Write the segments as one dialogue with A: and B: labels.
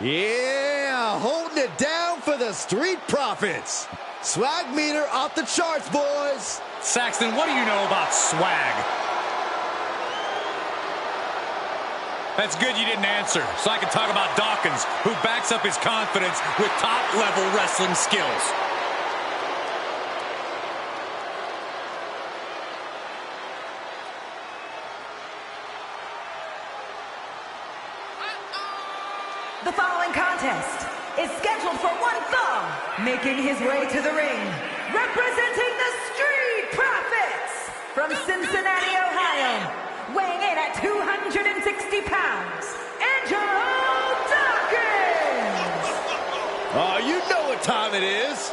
A: Yeah, holding it down for the Street Profits. Swag meter off the charts, boys.
B: Saxton, what do you know about swag? That's good you didn't answer, so I can talk about Dawkins, who backs up his confidence with top-level wrestling skills.
C: The following contest is scheduled for one fall, making his way to the ring, representing the Street Profits from Cincinnati, Ohio, weighing in at 260 pounds, Angelo Dawkins!
A: Oh, you know what time it is.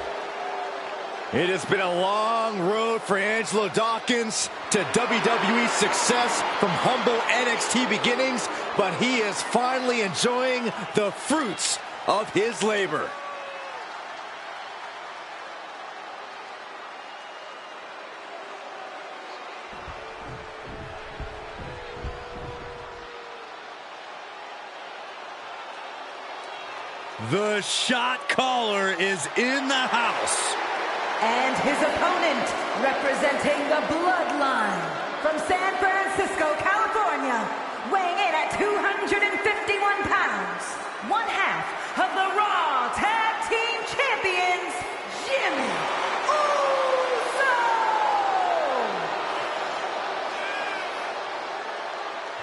A: It has been a long road for Angelo Dawkins to WWE success from humble NXT beginnings, but he is finally enjoying the fruits of his labor. The shot caller is in the house.
C: And his opponent, representing the Bloodline from San Francisco, California, weighing in at 251 pounds, one half of the Raw Tag Team Champions, Jimmy Uso!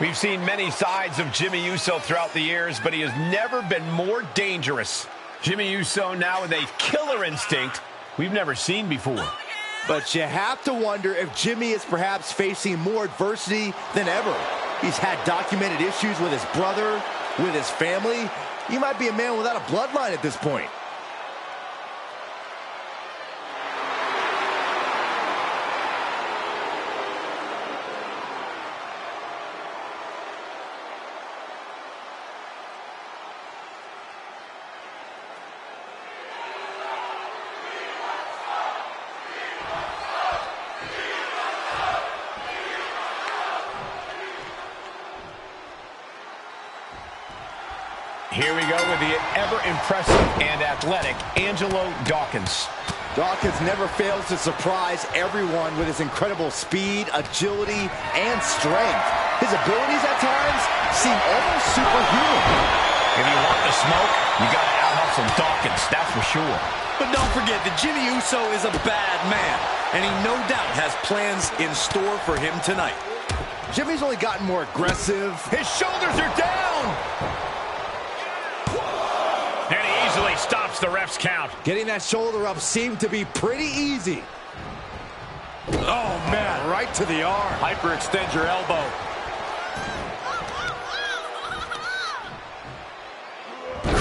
D: We've seen many sides of Jimmy Uso throughout the years, but he has never been more dangerous. Jimmy Uso now with a killer instinct we've never seen before.
A: But you have to wonder if Jimmy is perhaps facing more adversity than ever. He's had documented issues with his brother, with his family. He might be a man without a bloodline at this point.
D: Here we go with the ever-impressive and athletic Angelo Dawkins.
A: Dawkins never fails to surprise everyone with his incredible speed, agility, and strength. His abilities at times seem almost superhuman.
D: If you want the smoke, you got to out-hustle Dawkins, that's for sure.
B: But don't forget that Jimmy Uso is a bad man, and he no doubt has plans in store for him tonight.
A: Jimmy's only gotten more aggressive.
D: His shoulders are down! And he easily stops the ref's count.
A: Getting that shoulder up seemed to be pretty easy. Oh, man, right to the arm.
B: Hyperextend your elbow.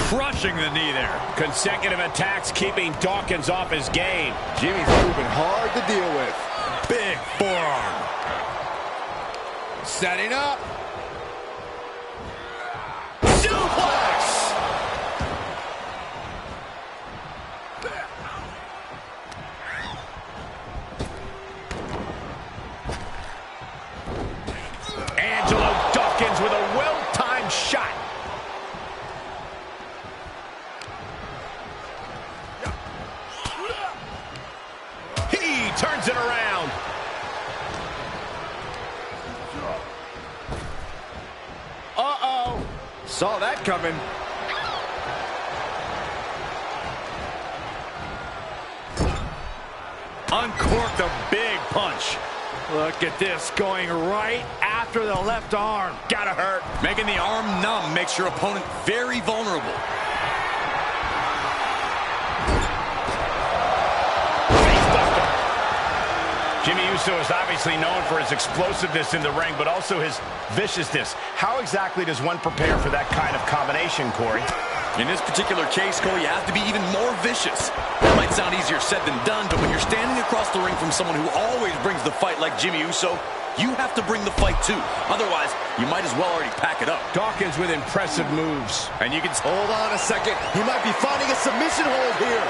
B: Crushing the knee there.
D: Consecutive attacks keeping Dawkins off his game.
A: Jimmy's proving hard to deal with.
B: Big forearm.
A: Setting up.
D: Suplex! Angelo Dawkins with a well-timed shot. He turns it around.
A: Uh-oh. Saw that coming.
B: Uncorked a big punch.
A: Look at this, going right after the left arm.
B: Gotta hurt. Making the arm numb makes your opponent very vulnerable.
D: Jimmy Uso is obviously known for his explosiveness in the ring, but also his viciousness. How exactly does one prepare for that kind of combination, Corey?
B: In this particular case, Cole, you have to be even more vicious. That might sound easier said than done, but when you're standing across the ring from someone who always brings the fight like Jimmy Uso, you have to bring the fight too. Otherwise, you might as well already pack it up.
D: Dawkins with impressive moves.
B: And you can...
A: Hold on a second. He might be finding a submission hold here.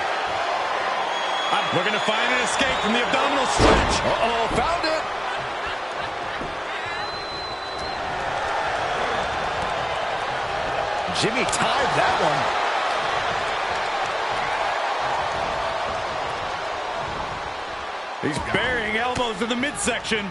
B: Looking to find an escape from the abdominal stretch.
A: Uh-oh, found it. Jimmy tied that one.
B: He's burying elbows in the midsection.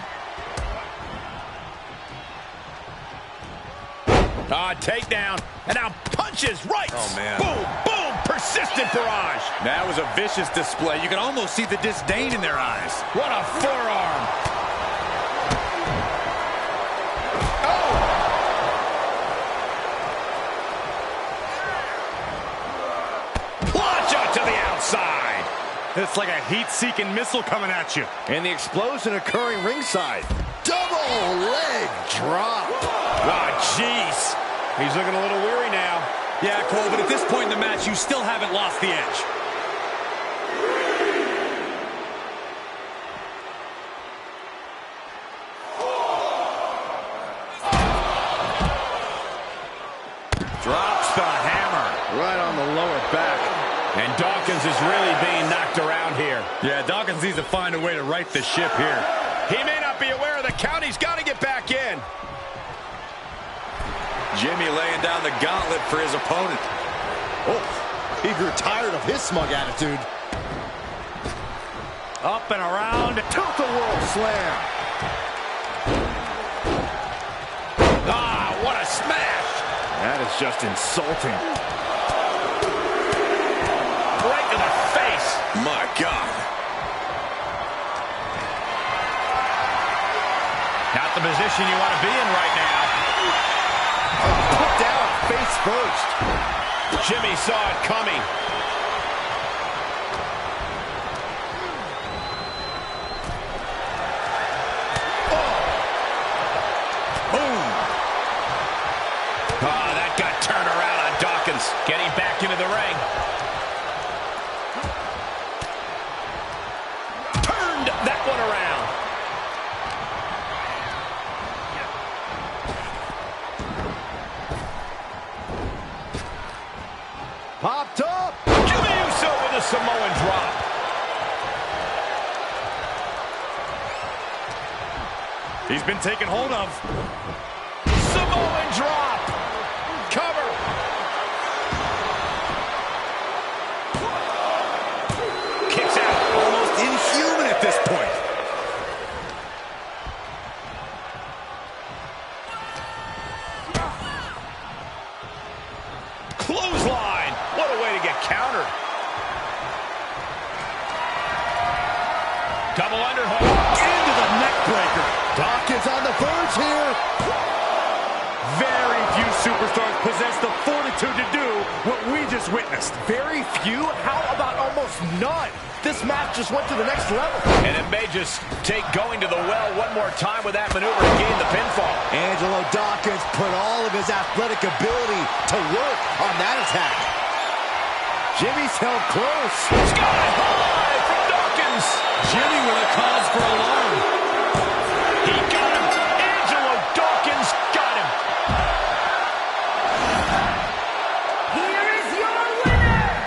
D: Takedown. And now punches right.
B: Oh, man.
D: Boom, boom. Persistent barrage.
B: That was a vicious display. You can almost see the disdain in their eyes.
D: What a forearm. To the outside.
B: It's like a heat-seeking missile coming at you.
A: And the explosion occurring ringside. Double leg drop.
D: Oh, jeez. He's looking a little weary now.
B: Yeah, Cole, but at this point in the match, you still haven't lost the edge. Drops the hammer.
A: Right on the lower back.
D: And Dawkins is really being knocked around here.
B: Yeah, Dawkins needs to find a way to right the ship here.
D: He may not be aware of the count. He's got to get back in.
B: Jimmy laying down the gauntlet for his opponent.
A: Oh, he grew tired of his smug attitude.
B: Up and around.
A: Tilt-a-whirl slam.
D: Ah, what a smash.
A: That is just insulting.
D: Right to the face.
B: My God.
D: Not the position you want to be in right now.
A: Put down face first.
D: Jimmy saw it coming.
B: Boom.
D: Ah, that got turned around on Dawkins. Getting back into the ring. Turned that one around.
A: Popped up.
D: Jimmy Uso with a Samoan drop.
B: He's been taken hold of.
D: Samoan drop. Cover. Kicks out.
B: Almost inhuman at this point.
D: Clothesline. What a way to get countered. Double underhook.
B: Into the neck breaker.
A: Dawkins on the verge here.
B: Very few superstars possess the fortitude to do what we just witnessed.
A: Very few? How about almost none? This match just went to the next level.
D: And it may just take going to the well one more time with that maneuver to gain the pinfall.
A: Angelo Dawkins put all of his athletic ability to work on that attack. Jimmy's held close.
D: Sky high from Dawkins.
B: Jimmy with a cause for alarm.
D: He got him. Angelo Dawkins got him.
C: Here is your winner!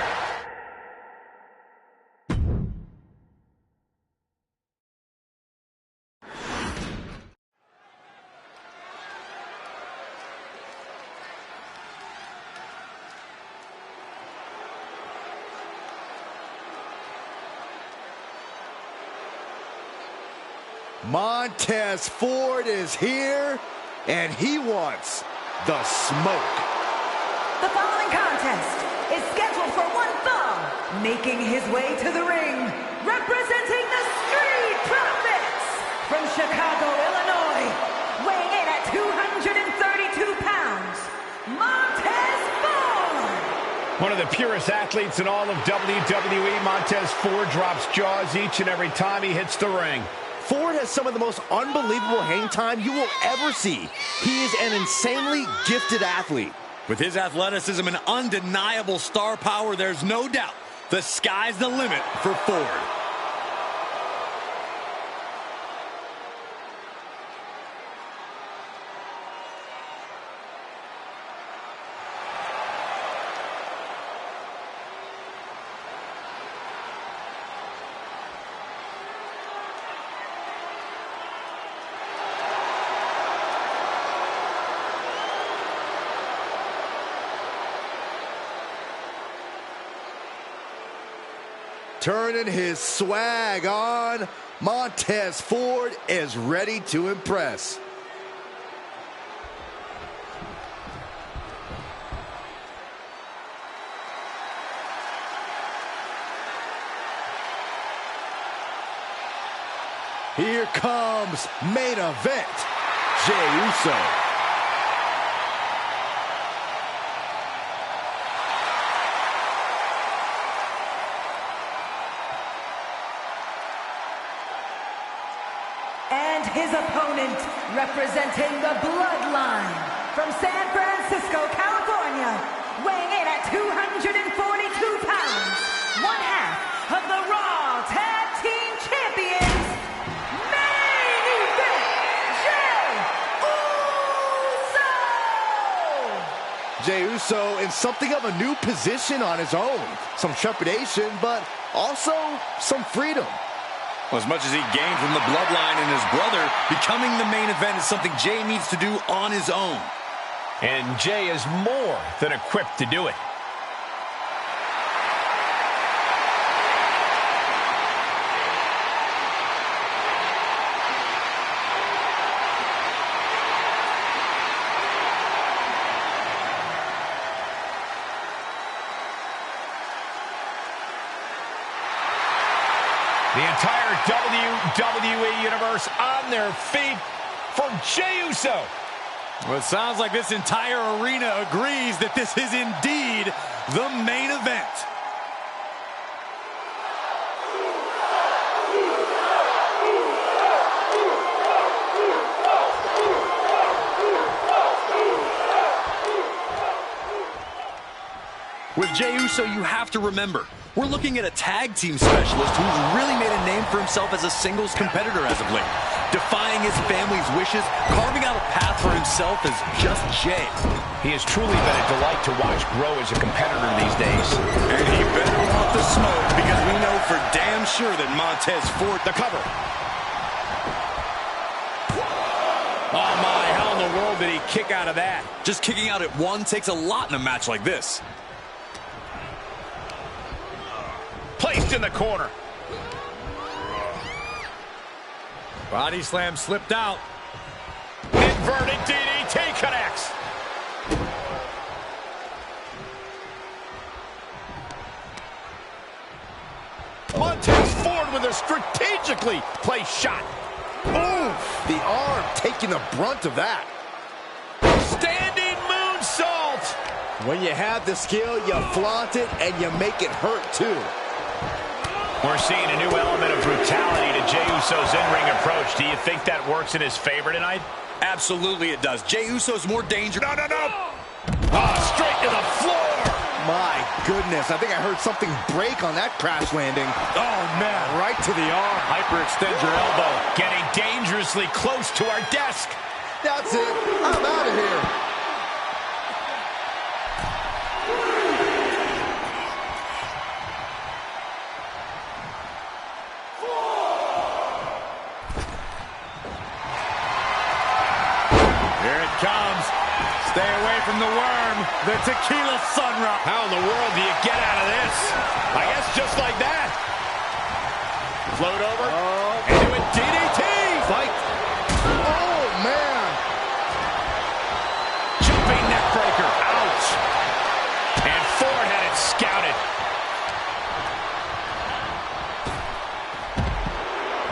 A: Montez Ford is here, and he wants the smoke.
C: The following contest is scheduled for one fall, making his way to the ring, representing the Street Profits from Chicago, Illinois, weighing in at 232 pounds, Montez Ford.
D: One of the purest athletes in all of WWE, Montez Ford drops jaws each and every time he hits the ring.
A: Ford has some of the most unbelievable hang time you will ever see. He is an insanely gifted athlete.
B: With his athleticism and undeniable star power, there's no doubt the sky's the limit for Ford.
A: turning his swag on. Montez Ford is ready to impress. Here comes main event, Jey Uso.
C: And his opponent, representing the Bloodline, from San Francisco, California, weighing in at 242 pounds, one half of the Raw Tag Team Champions, main event, Jey Uso!
A: Jey Uso in something of a new position on his own. Some trepidation, but also some freedom.
B: Well, as much as he gained from the Bloodline and his brother, becoming the main event is something Jey needs to do on his own.
D: And Jey is more than equipped to do it. The entire WWE Universe on their feet for Jey Uso.
E: Well, it sounds like this entire arena agrees that this is indeed the main event.
B: With Jey Uso, you have to remember, we're looking at a tag team specialist who's really made a name for himself as a singles competitor as of late. Defying his family's wishes, carving out a path for himself as just Jey.
D: He has truly been a delight to watch grow as a competitor these days.
B: And he better want the smoke, because we know for damn sure that Montez Ford...
D: The cover. Oh my, how in the world did he kick out of that?
B: Just kicking out at one takes a lot in a match like this.
D: Placed in the corner.
E: Body slam slipped out.
D: Inverted DDT connects. Montez Ford with a strategically placed shot.
A: Oof, the arm taking the brunt of that.
D: Standing moonsault.
A: When you have the skill, you flaunt it and you make it hurt too.
D: We're seeing a new element of brutality to Jey Uso's in-ring approach. Do you think that works in his favor tonight?
B: Absolutely it does. Jey Uso's more dangerous.
D: No. Oh, straight to the floor.
A: My goodness, I think I heard something break on that crash landing.
E: Oh, man, right to the arm.
D: Hyperextend your elbow. Getting dangerously close to our desk.
A: That's it. I'm out of here.
E: Here it comes. Stay away from the worm. The tequila sunrise.
D: How in the world do you get out of this? I guess just like that. Float over. And do a DDT.
A: Fight. Oh, man.
D: Jumping neck breaker. Ouch. And Ford had it scouted.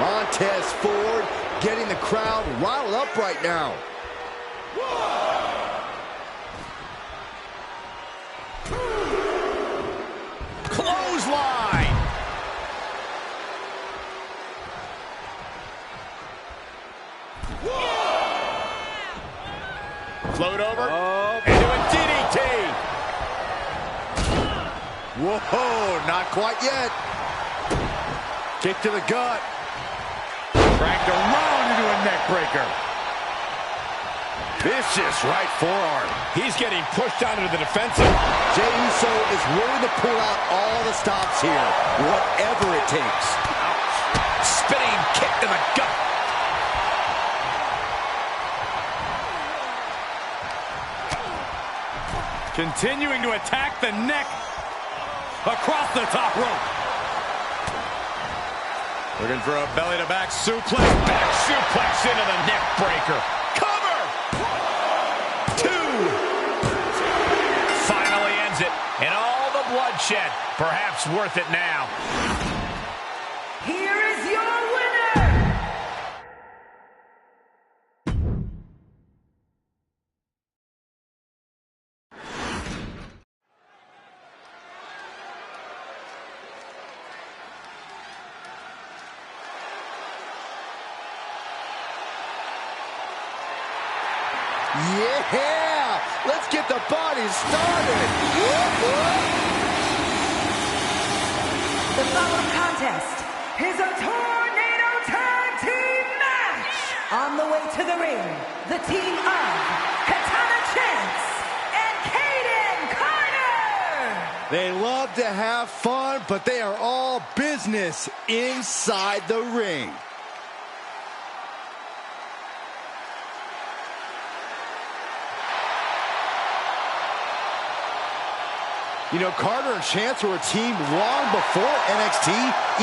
A: Montez Ford getting the crowd riled up right now.
D: Clothesline. Float over. And do a DDT.
A: Whoa, not quite yet. Kick to the gut.
E: Cranked around into a neck breaker.
A: Vicious right forearm.
D: He's getting pushed onto the defensive.
A: Jey Uso is willing to pull out all the stops here, whatever it takes.
D: Spinning kick to the gut.
E: Continuing to attack the neck across the top rope. Looking for a belly-to-back suplex.
D: Back suplex into the neck breaker. Cover! 2. Finally ends it. And all the bloodshed, perhaps worth it now.
C: Here is your winner!
A: Yeah! Let's get the party started!
C: The following contest is a Tornado Tag Team match! On the way to the ring, the team of Katana Chance and Caden Carter!
A: They love to have fun, but they are all business inside the ring. You know, Carter and Chance were a team long before NXT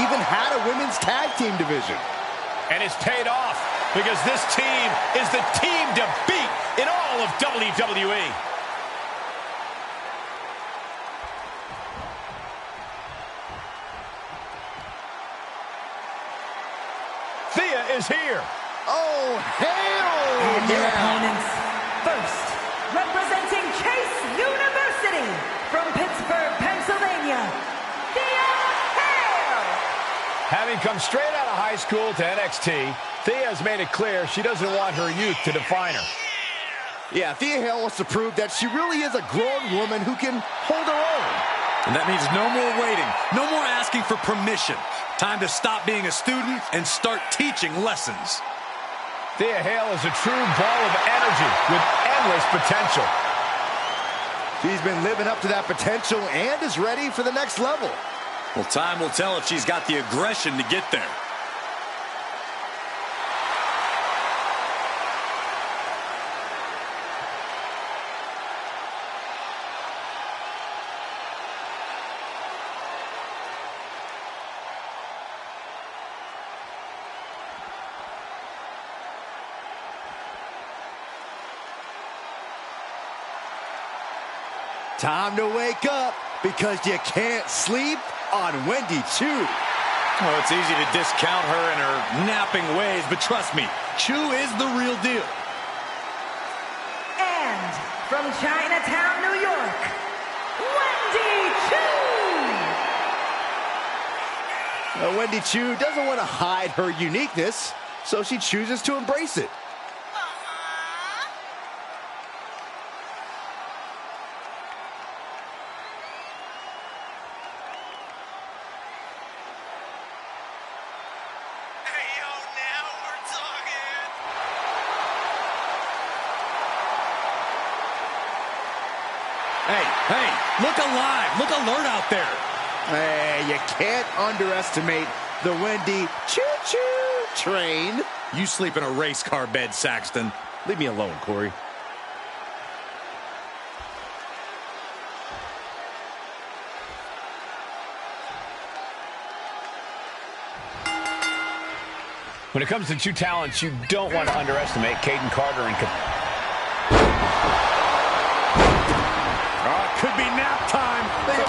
A: even had a women's tag team division.
D: And it's paid off because this team is the team to beat in all of WWE. Thea is here.
A: Oh, hell
C: And their
A: yeah!
C: opponents, first, representing Chase University from Pittsburgh, Pennsylvania, Thea Hale!
D: Having come straight out of high school to NXT, Thea has made it clear she doesn't want her youth to define her.
A: Yeah, Thea Hale wants to prove that she really is a grown woman who can hold her own.
E: And that means no more waiting, no more asking for permission. Time to stop being a student and start teaching lessons.
D: Thea Hale is a true ball of energy with endless potential.
A: She's been living up to that potential and is ready for the next level.
E: Well, time will tell if she's got the aggression to get there.
A: Time to wake up because you can't sleep on Wendy Chu.
E: Oh, it's easy to discount her and her napping ways, but trust me, Chu is the real deal.
C: And from Chinatown, New York, Wendy Chu!
A: Wendy Chu doesn't want to hide her uniqueness, so she chooses to embrace it.
E: Hey, look alive, look alert out there.
A: Hey, you can't underestimate the Wendy Choo-Choo train.
E: You sleep in a race car bed, Saxton.
A: Leave me alone, Corey.
D: When it comes to two talents you don't want to underestimate, Caden Carter and
E: Could be nap time.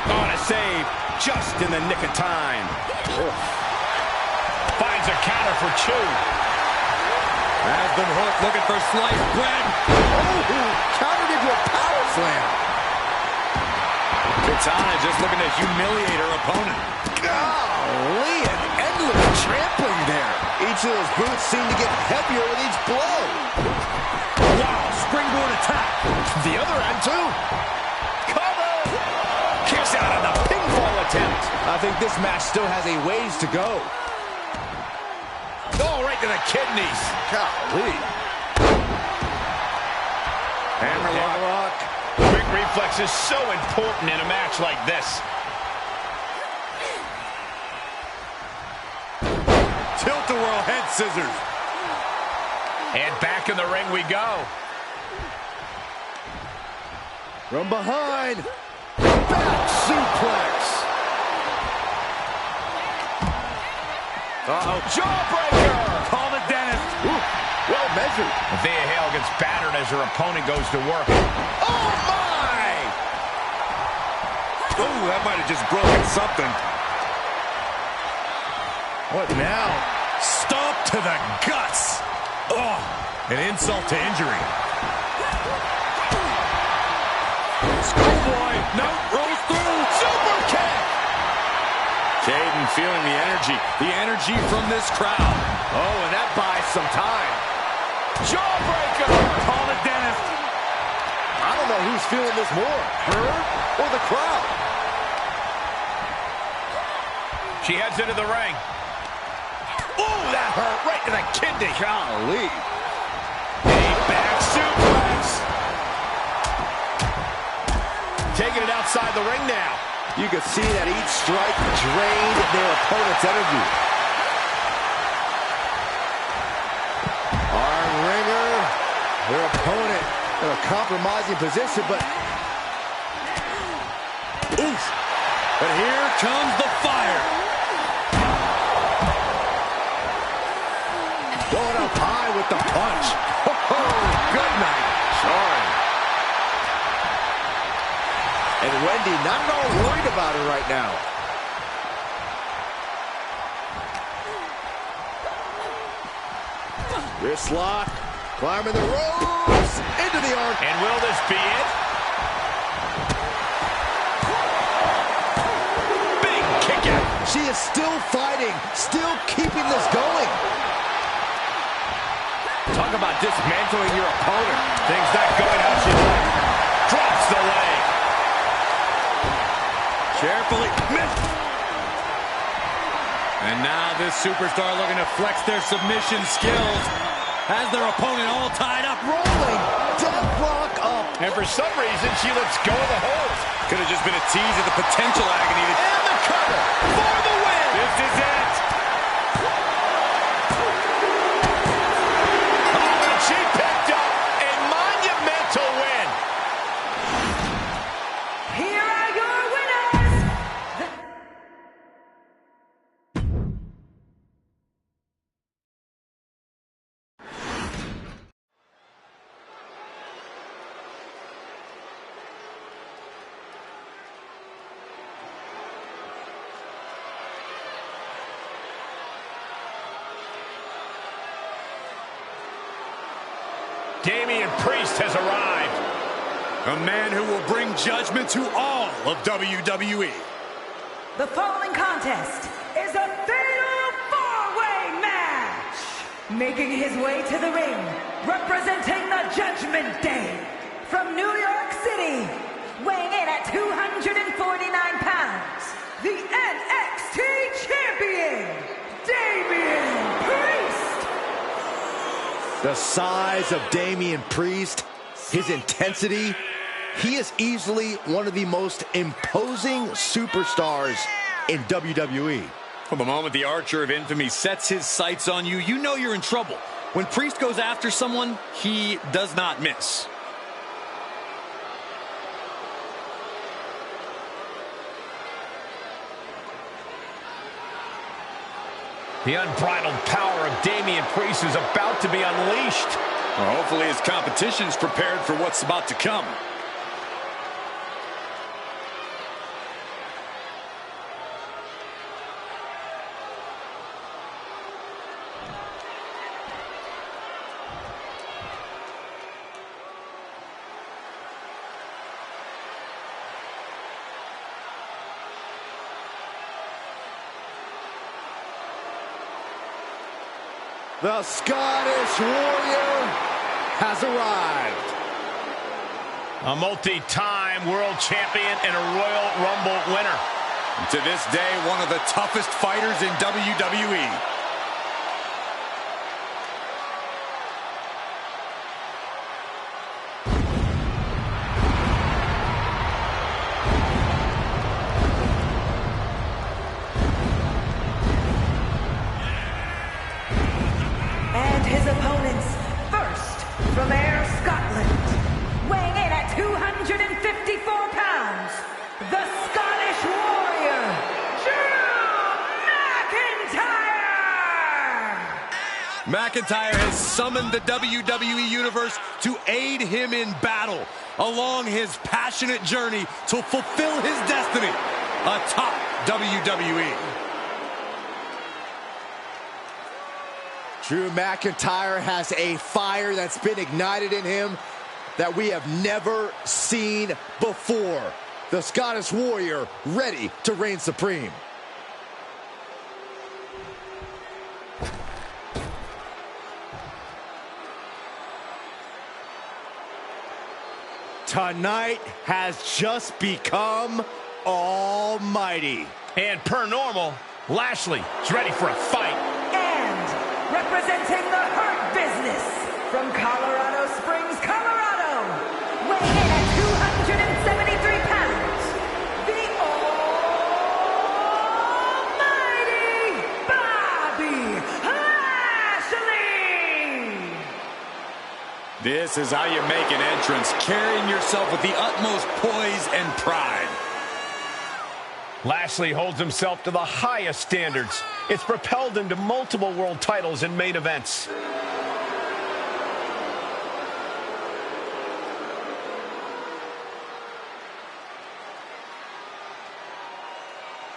E: On a save, just in the nick of time.
D: finds a counter for Chu.
E: Has been hooked, looking for sliced bread.
A: Oh, countered into a power slam.
E: Katana just looking to humiliate her opponent.
A: Golly, an endless trampling there. Each of those boots seem to get heavier with each blow.
E: Wow, springboard attack.
A: The other end, too.
D: Kicks out on the pinfall attempt.
A: I think this match still has a ways to go.
D: Oh, right to the kidneys.
A: Golly.
D: Hammerlock. Quick reflex is so important in a match like this.
E: Tilt-a-whirl head scissors.
D: And back in the ring we go.
A: From behind. Back suplex. Uh-oh. Jawbreaker!
E: Call the dentist.
A: Ooh, well measured.
D: Thea Hale gets battered as her opponent goes to work.
A: Oh, my!
E: Oh, that might have just broken something.
A: What now?
E: Stomp to the guts. Oh, an insult to injury. Schoolboy. No, rolls through.
A: Super kick!
E: Caden feeling the energy from this crowd.
A: Oh, and that buys some time. Jawbreaker!
E: Call the dentist.
A: I don't know who's feeling this more, her or the crowd.
D: She heads into the ring.
A: Oh, that hurt right to the kidney. Golly.
D: A back suplex. Taking it outside the ring now.
A: You could see that each strike drained their opponent's energy. Arm wringer. Their opponent in a compromising position, but... Oof.
E: But here comes the fire.
A: Going up high with the punch. Oh, good night. Sorry. And Wendy not at all worried about her right now. Wrist lock. Climbing the ropes. Into the arm.
D: And will this be it? Big kick out.
A: She is still fighting. Still keeping this going.
D: Talk about dismantling your opponent. Things not going how she'd like. Drops the leg.
E: Carefully missed. And now this superstar looking to flex their submission skills. Has their opponent all tied up.
A: Rolling. Death rock up.
D: And for some reason, she lets go of the hold.
E: Could have just been a tease of the potential agony.
A: And the cover for the win.
E: This is it.
D: Oh, and she picked up a monumental win.
C: Here are your winners.
D: Damian Priest has arrived.
E: A man who will bring judgment to all of WWE.
C: The following contest is a fatal four-way match. Making his way to the ring, representing the Judgment Day, from New York City, weighing in at 249 pounds, the NXT Champion, Damian Priest.
A: The size of Damian Priest, his intensity, he is easily one of the most imposing superstars in WWE.
E: From the moment the Archer of Infamy sets his sights on you, you know you're in trouble. When Priest goes after someone, he does not miss.
D: The unbridled power of Damian Priest is about to be unleashed.
E: Well, hopefully his competition's prepared for what's about to come.
A: The Scottish Warrior has arrived.
D: A multi-time world champion and a Royal Rumble winner.
E: To this day, one of the toughest fighters in WWE.
C: And his opponents, first from Ayr, Scotland, weighing in at 254 pounds, the Scottish Warrior, Drew McIntyre!
E: McIntyre has summoned the WWE Universe to aid him in battle along his passionate journey to fulfill his destiny atop WWE.
A: Drew McIntyre has a fire that's been ignited in him that we have never seen before. The Scottish Warrior ready to reign supreme. Tonight has just become almighty.
D: And per normal, Lashley is ready for a fight.
C: And representing the Hurt Business from Colorado Springs, Colorado, weighing in at 273 pounds, the almighty Bobby Lashley!
E: This is how you make an entrance, carrying yourself with the utmost poise and pride.
D: Lashley holds himself to the highest standards. It's propelled him to multiple world titles and main events.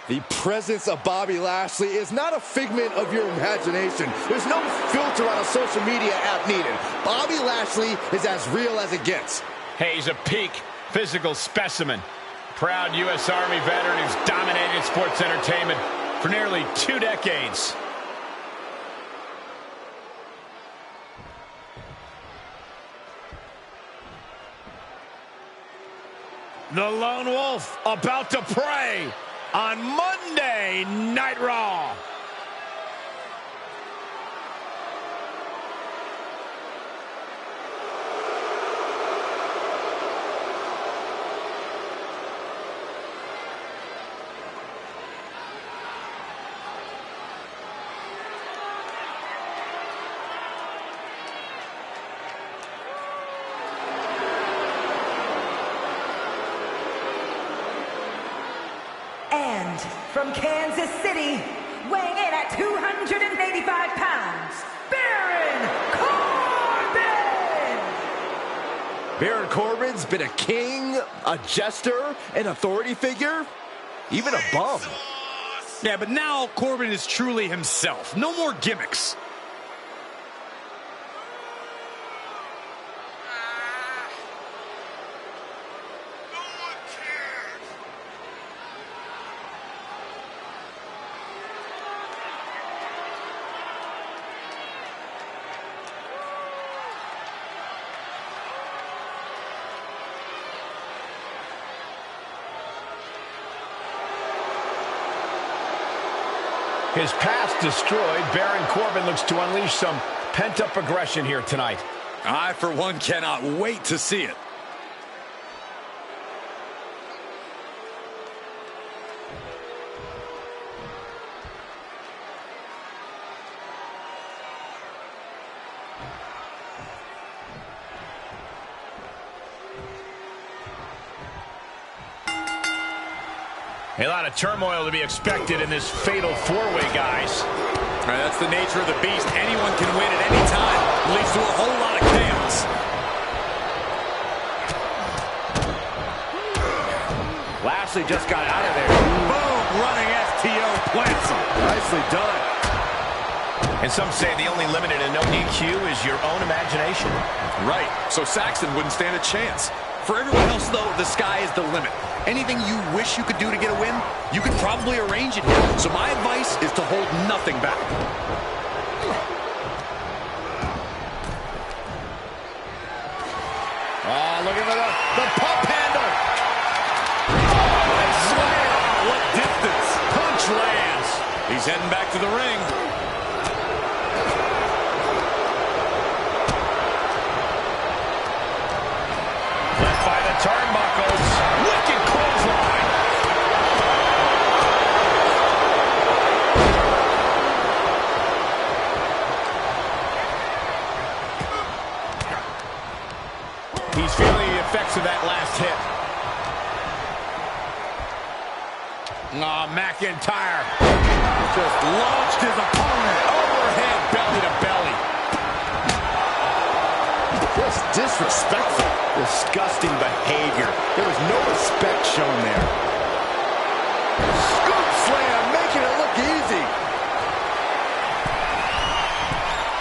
A: The presence of Bobby Lashley is not a figment of your imagination. There's no filter on a social media app needed. Bobby Lashley is as real as it gets.
D: Hey, he's a peak physical specimen. Proud U.S. Army veteran who's dominated sports entertainment for nearly 2 decades. The Lone Wolf about to prey on Monday Night Raw.
C: And from Kansas City, weighing in at 285 pounds, Baron Corbin!
A: Baron Corbin's been a king, a jester, an authority figure, even a bum.
E: Yeah, but now Corbin is truly himself. No more gimmicks.
D: His past destroyed, Baron Corbin looks to unleash some pent-up aggression here tonight.
E: I, for one, cannot wait to see it.
D: A lot of turmoil to be expected in this fatal four-way, guys.
E: All right, that's the nature of the beast. Anyone can win at any time. It leads to a whole lot of chaos.
A: Lashley just got out of there.
E: Boom, running STO plants him.
A: Nicely done.
D: And some say the only limit in a no DQ is your own imagination.
E: Right, so Saxton wouldn't stand a chance. For everyone else, though, the sky is the limit. Anything you wish you could do to get a win, you could probably arrange it here. So my advice is to hold nothing back.
A: Oh, looking for the pump handle.
E: Oh, and slam. What distance. Punch lands. He's heading back to the ring.
D: Left by the turnbuckles. Wicked clothesline. He's feeling the effects of that last hit. Oh, McIntyre
E: Just launched his opponent.
D: overhead belly to belly.
A: Just disrespectful. Disgusting behavior. There was no respect shown there. Scoop slam, making it look easy.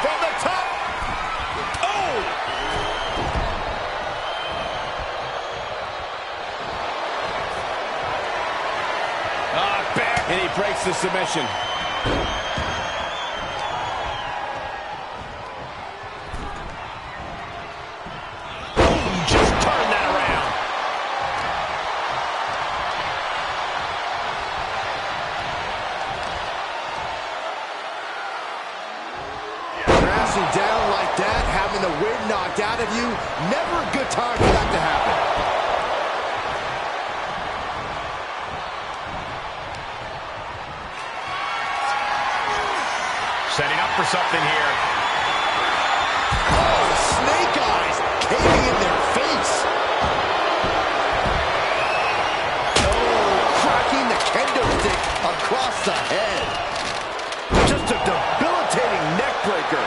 A: From the top. Oh! Back. And he breaks the submission. Down like that, having the wind knocked out of you, never a good time for that to happen.
D: Setting up for something here.
A: Oh, snake eyes caving in their face. Oh, cracking the kendo stick across the head. Just a debilitating neck breaker.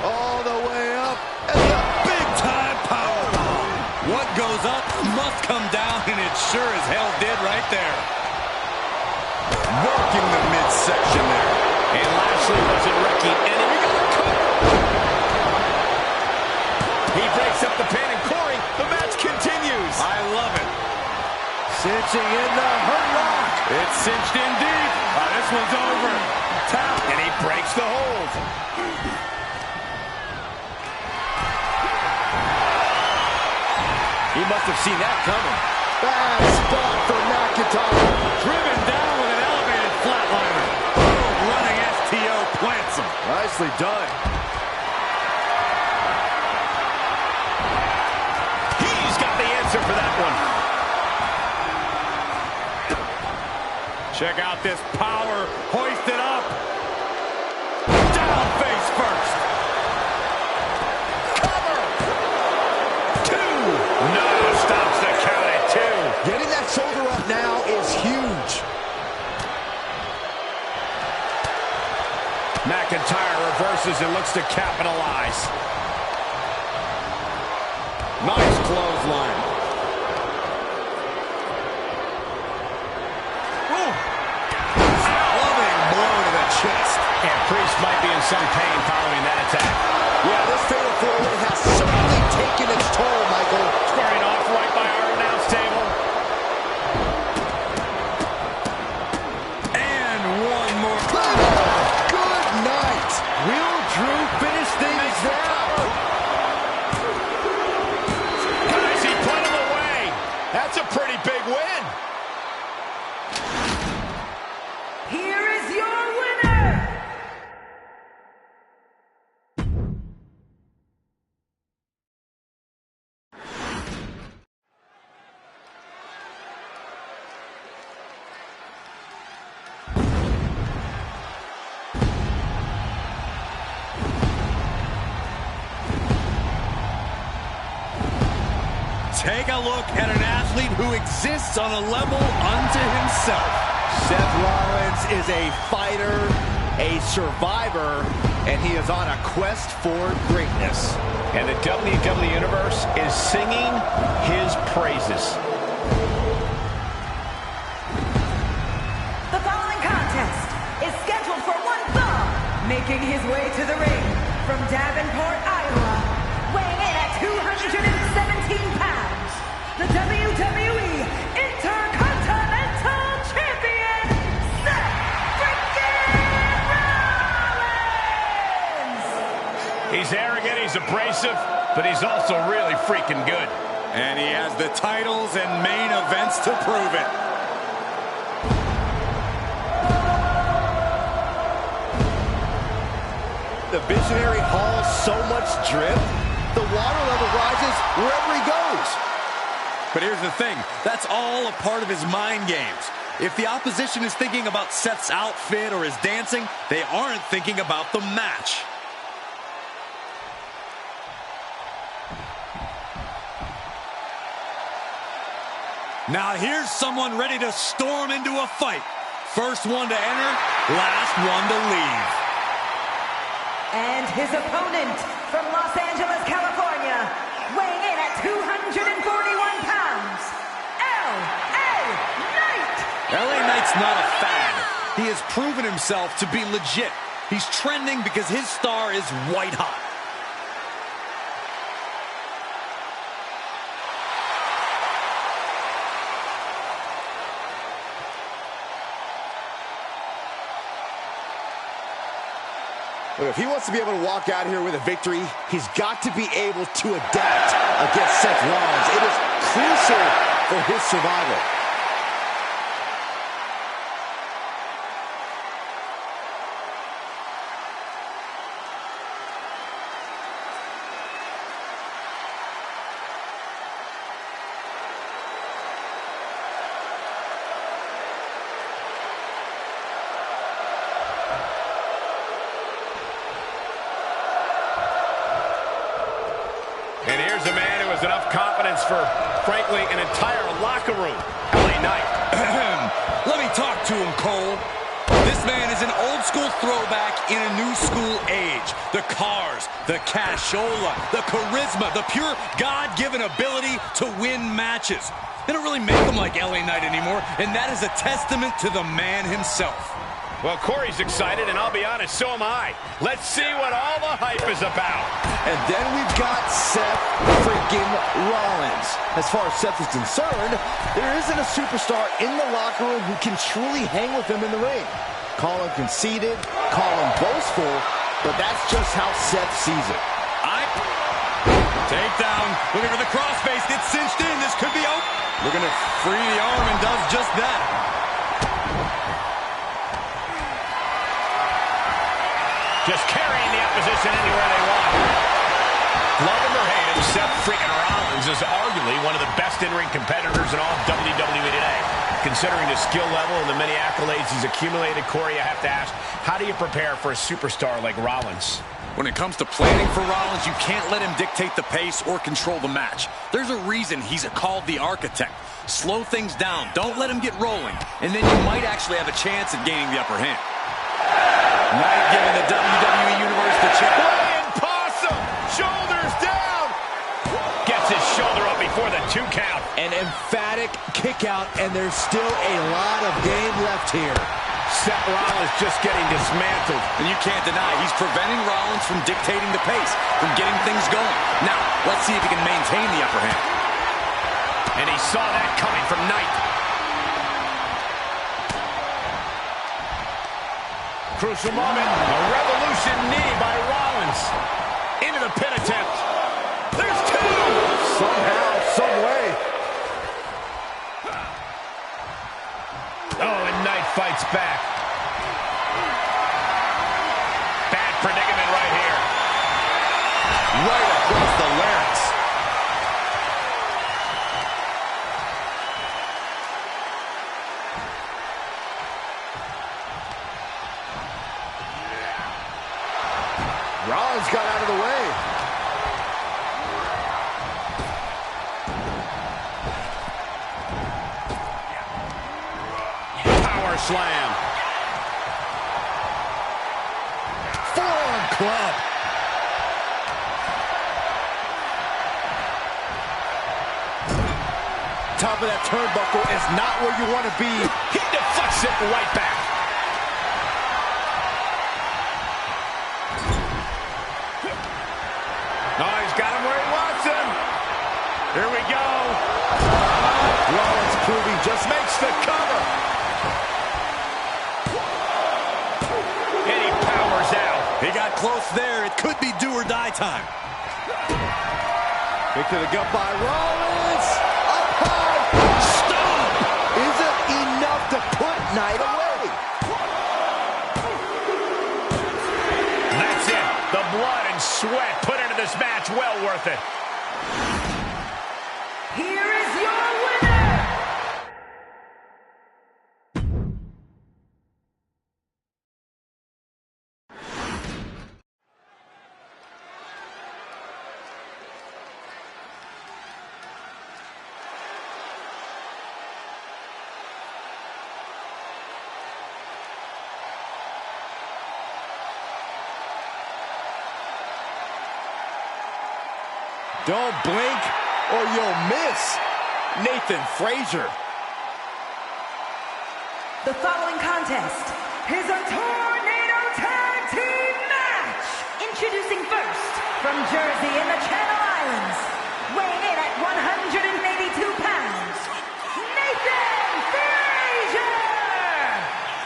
A: All the way up, and the big-time powerbomb.
E: What goes up must come down, and it sure as hell did right there.
A: Working the midsection there.
D: And Lashley wasn't wrecking any. He got a cover. He breaks up the pin, and Corey, the match continues.
E: I love it.
A: Cinching in the hurt lock.
E: It's cinched in deep. This one's over.
D: Tap, and he breaks the hold.
A: He must have seen that coming. Bad spot for McIntyre.
E: Driven down with an elevated flatliner. Oh, running STO plants him.
A: Nicely done.
D: He's got the answer for that one.
E: Check out this power. Hoist it up. Down face first.
D: No, stops the count at 2.
A: Getting that shoulder up now is huge.
D: McIntyre reverses and looks to capitalize.
E: Nice clothesline. Loving blow to the chest.
D: And Priest might be in some pain following that attack.
A: Yeah, this fatal four-way has certainly taken its toll, Michael.
D: Squaring off right by our announce table.
E: And one more.
A: Good night. Will Drew finish things now?
D: Guys, he put him away. That's a pretty big win.
C: Here is your winner,
E: Take a look at an athlete who exists on a level unto himself.
A: Seth Rollins is a fighter, a survivor, and he is on a quest for greatness.
D: And the WWE Universe is singing his praises.
C: The following contest is scheduled for one fall. Making his way to the ring from Davenport, Iowa, weighing in at 217 pounds, the WWE Intercontinental Champion, Seth freaking Rollins!
D: He's arrogant, he's abrasive, but he's also really freaking good.
E: And he has the titles and main events to prove it.
A: The visionary hauls so much drip, the water level rises wherever he goes.
E: But here's the thing, that's all a part of his mind games. If the opposition is thinking about Seth's outfit or his dancing, they aren't thinking about the match. Now here's someone ready to storm into a fight. First one to enter, last one to leave.
C: And his opponent from Los Angeles, California, weighing in at 241 pounds, L.A. Knight!
B: LA Knight's not a fad. He has proven himself to be legit. He's trending because his star is white hot.
A: But if he wants to be able to walk out here with a victory, he's got to be able to adapt against Seth Rollins. It is crucial for his survival.
D: And here's a man who has enough confidence for, frankly, an entire locker room. LA Knight.
E: Let me talk to him, Cole. This man is an old-school throwback in a new-school age. The cars, the cashola, the charisma, the pure God-given ability to win matches. They don't really make him like LA Knight anymore, and that is a testament to the man himself.
D: Well, Corey's excited, and I'll be honest, so am I. Let's see what all the hype is about.
A: And then we've got Seth freaking Rollins. As far as Seth is concerned, there isn't a superstar in the locker room who can truly hang with him in the ring. Call him conceited, call him boastful, but that's just how Seth sees it.
E: Takedown. Looking for the crossface. Gets cinched in. This could be open. Looking to free the arm and does just that.
D: Just carrying the opposition anywhere they want. Love him or hate him, Seth freaking Rollins is arguably one of the best in-ring competitors in all of WWE today. Considering the skill level and the many accolades he's accumulated, Corey, I have to ask, how do you prepare for a superstar like Rollins?
B: When it comes to planning for Rollins, you can't let him dictate the pace or control the match. There's a reason he's called the architect. Slow things down. Don't let him get rolling. And then you might actually have a chance at gaining the upper hand. Knight giving the WWE Universe the chance.
D: Flying possum! Shoulders down! Gets his shoulder up before the 2 count.
A: An emphatic kick out, and there's still a lot of game left here.
D: Seth Rollins just getting dismantled.
B: And you can't deny he's preventing Rollins from dictating the pace, from getting things going. Now, let's see if he can maintain the upper hand.
D: And he saw that coming from Knight. Crucial moment. A revolution knee by Rollins. Into the pin attempt. There's 2!
A: Somehow, some way.
D: Oh, and Knight fights back. Bad predicament right here.
A: Right across the larynx. Rollins got out of the way.
D: Power slam.
A: Forearm club. Top of that turnbuckle is not where you want to be.
D: He deflects it right back. Oh, he's got him where he wants him. Here we go.
A: Rollins proving just
D: Makes the cover. And he powers out.
E: He got close there. It could be do or die time.
A: kick to the gut by Rollins. Up high. Stop. Isn't enough to put Knight away.
D: That's it. The blood and sweat put into this match. Well worth it.
C: Here is your winner!
A: Don't blink or you'll miss. Nathan Frazier.
C: The following contest is a Tornado Tag Team match. Introducing first, from Jersey in the Channel Islands, weighing in at 182 pounds, Nathan Frazier!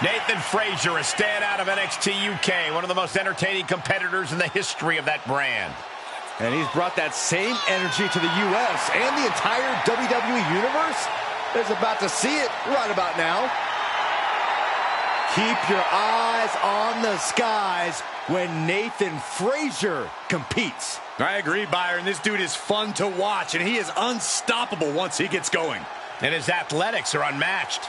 D: Nathan Frazier, a standout of NXT UK, one of the most entertaining competitors in the history of that brand.
A: And he's brought that same energy to the U.S. and the entire WWE Universe. Is about to see it right about now. Keep your eyes on the skies when Nathan Frazier competes.
E: I agree, Byron. This dude is fun to watch, and he is unstoppable once he gets going.
D: And his athletics are unmatched.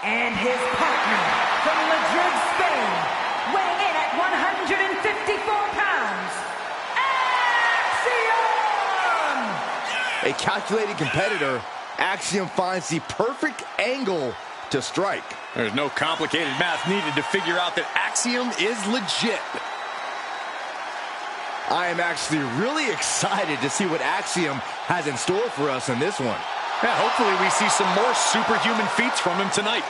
C: And his partner from Madrid, Spain, weighing in at 154 pounds, Axiom!
A: A calculated competitor, Axiom finds the perfect angle to strike.
E: There's no complicated math needed to figure out that Axiom is legit.
A: I am actually really excited to see what Axiom has in store for us in this one.
E: Yeah, hopefully we see some more superhuman feats from him tonight.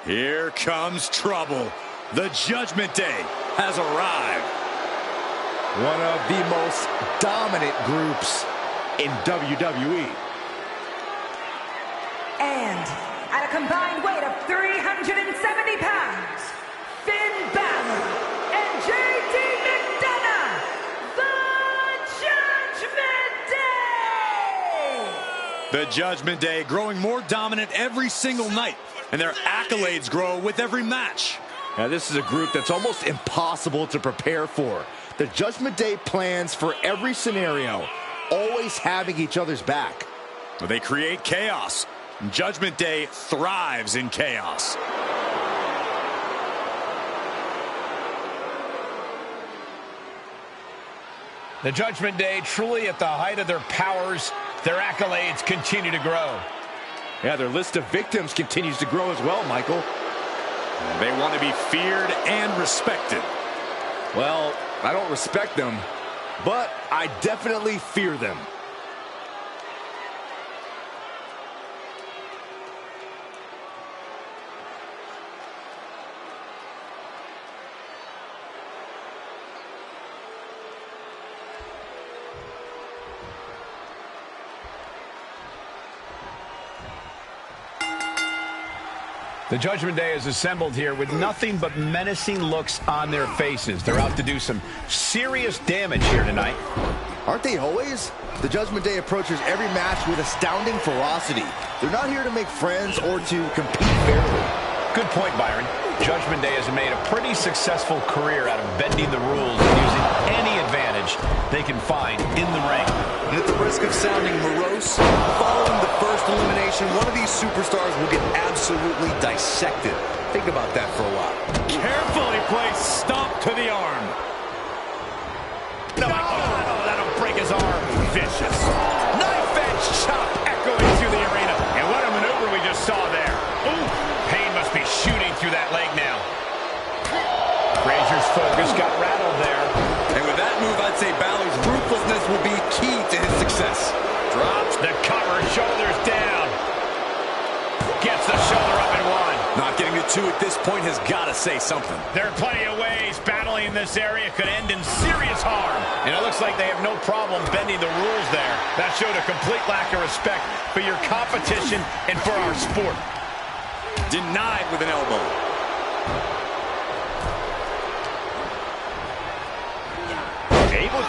E: Here comes trouble. The Judgment Day has arrived.
A: One of the most dominant groups in WWE.
C: And at a combined weight of 370 pounds, Finn Balor and JD McDonough, the Judgment Day!
E: The Judgment Day growing more dominant every single night, and their accolades grow with every match.
A: Now, this is a group that's almost impossible to prepare for. The Judgment Day plans for every scenario, always having each other's back.
E: They create chaos. Judgment Day thrives in chaos.
D: The Judgment Day truly at the height of their powers. Their accolades continue to grow.
A: Yeah, their list of victims continues to grow as well, Michael.
E: They want to be feared and respected.
A: Well, I don't respect them, but I definitely fear them.
D: The Judgment Day is assembled here with nothing but menacing looks on their faces. They're out to do some serious damage here tonight.
A: Aren't they always? The Judgment Day approaches every match with astounding ferocity. They're not here to make friends or to compete fairly.
D: Good point, Byron. Judgment Day has made a pretty successful career out of bending the rules and using any advantage they can find in the ring.
B: And at the risk of sounding morose, following the first elimination, one of these superstars will get absolutely dissected. Think about that for a while.
E: Carefully placed stomp to the arm.
D: No, that'll break his arm. Vicious. Knife edge chop echoing through the arena. And what a maneuver we just saw there. Ooh, pain must be shooting through that leg now. Frazier's focus got rattled there.
E: And with that move, I'd say Balor's ruthlessness will be key to his success.
D: Drops the cover, shoulders down. Gets the shoulder up and one.
E: Not getting to two at this point has got to say something.
D: There are plenty of ways battling in this area could end in serious harm. And it looks like they have no problem bending the rules there. That showed a complete lack of respect for your competition and for our sport.
E: Denied with an elbow.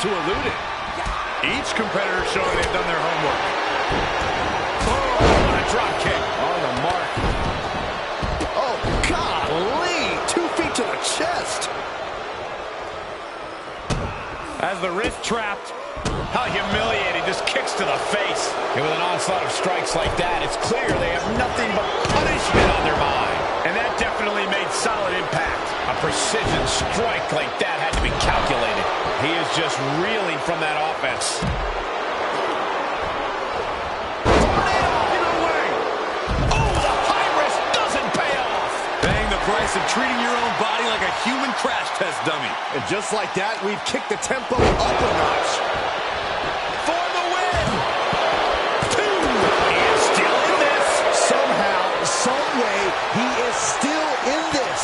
A: to elude it.
D: Each competitor showing they've done their homework. Oh, what a drop kick.
A: On the mark. Oh, golly. 2 feet to the chest.
D: As the wrist trapped. How humiliating. Just kicks to the face. And with an onslaught of strikes like that, it's clear they have nothing but punishment on their mind. And that definitely made solid impact. A precision strike like that had to be calculated. He is just reeling from that offense.
E: Price of treating your own body like a human crash test dummy.
A: And just like that, we've kicked the tempo up a notch.
D: For the win! 2! He is still in this.
A: Somehow, some way, he is still in this.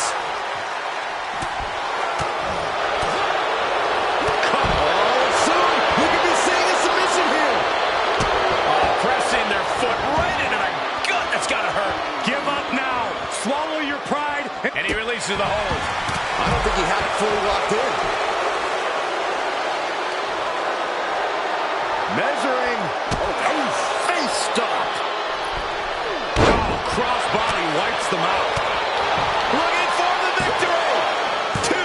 A: Come on, soon we could be seeing a submission here.
D: Pressing their foot right into the gut. That's gotta hurt.
E: Give up now. Swallow your pride.
D: And he releases the hold.
A: I don't think he had it fully locked in. Measuring. Oh, face stop.
E: Oh, crossbody wipes them out.
D: Looking for the victory. 2.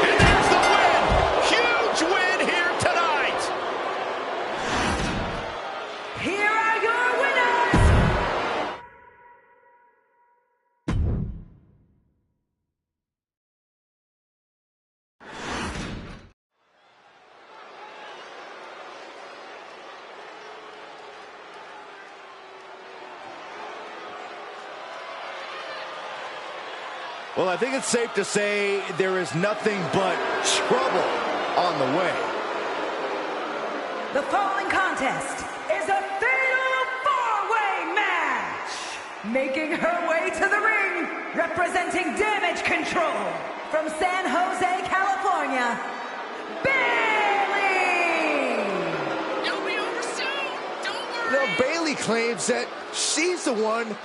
D: And there's the win. Huge win here tonight.
C: Here are your winners.
A: Well, I think it's safe to say there is nothing but trouble on the way.
C: The following contest is a fatal 4-way match. Making her way to the ring, representing Damage Control from San Jose, California, Bayley!
F: It'll be over soon. Don't worry.
A: Now, Bayley claims that she's the one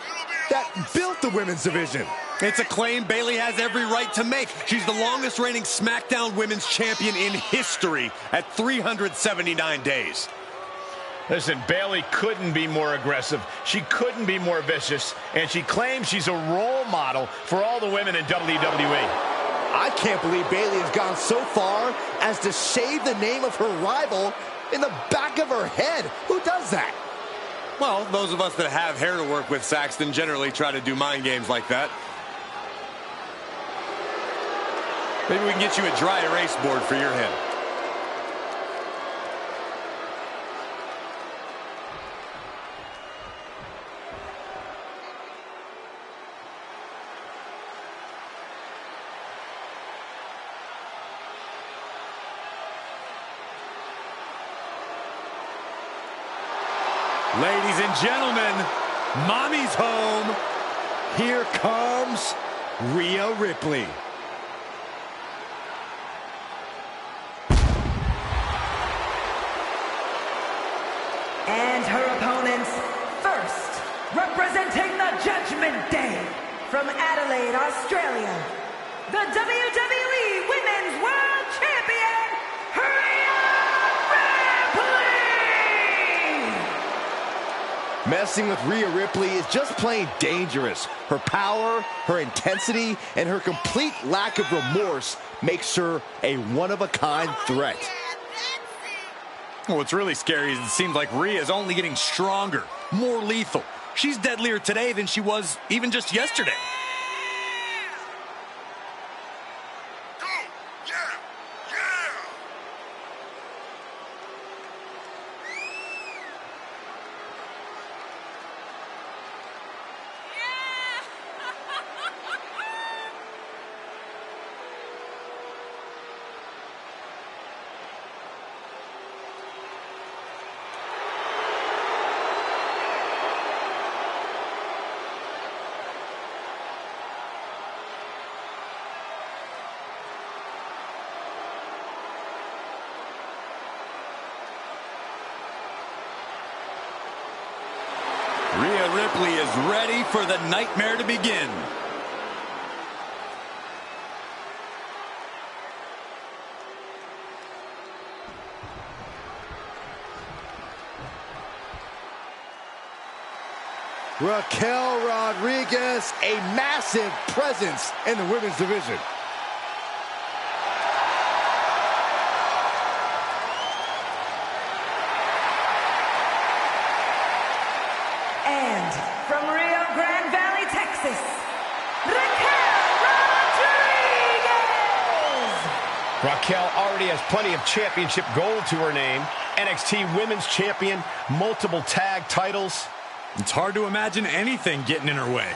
A: that built the women's division.
E: It's a claim Bayley has every right to make. She's the longest reigning SmackDown Women's Champion in history at 379 days.
D: Listen, Bayley couldn't be more aggressive. She couldn't be more vicious. And she claims she's a role model for all the women in WWE.
A: I can't believe Bayley has gone so far as to shave the name of her rival in the back of her head. Who does that?
E: Well, those of us that have hair to work with, Saxton, generally try to do mind games like that. Maybe we can get you a dry erase board for your head. Ladies and gentlemen, Mommy's home.
A: Here comes Rhea Ripley.
C: And her opponents, first, representing the Judgment Day, from Adelaide, Australia, the WWE Women's World Champion, Rhea Ripley!
A: Messing with Rhea Ripley is just plain dangerous. Her power, her intensity, and her complete lack of remorse makes her a one-of-a-kind threat.
E: What's really scary is it seems like Rhea is only getting stronger, more lethal. She's deadlier today than she was even just yesterday. Rhea Ripley is ready for the nightmare to begin.
A: Raquel Rodriguez, a massive presence in the women's division.
C: And from Rio Grande Valley, Texas, Raquel Rodriguez!
D: Raquel already has plenty of championship gold to her name. NXT Women's Champion, multiple tag titles.
E: It's hard to imagine anything getting in her way.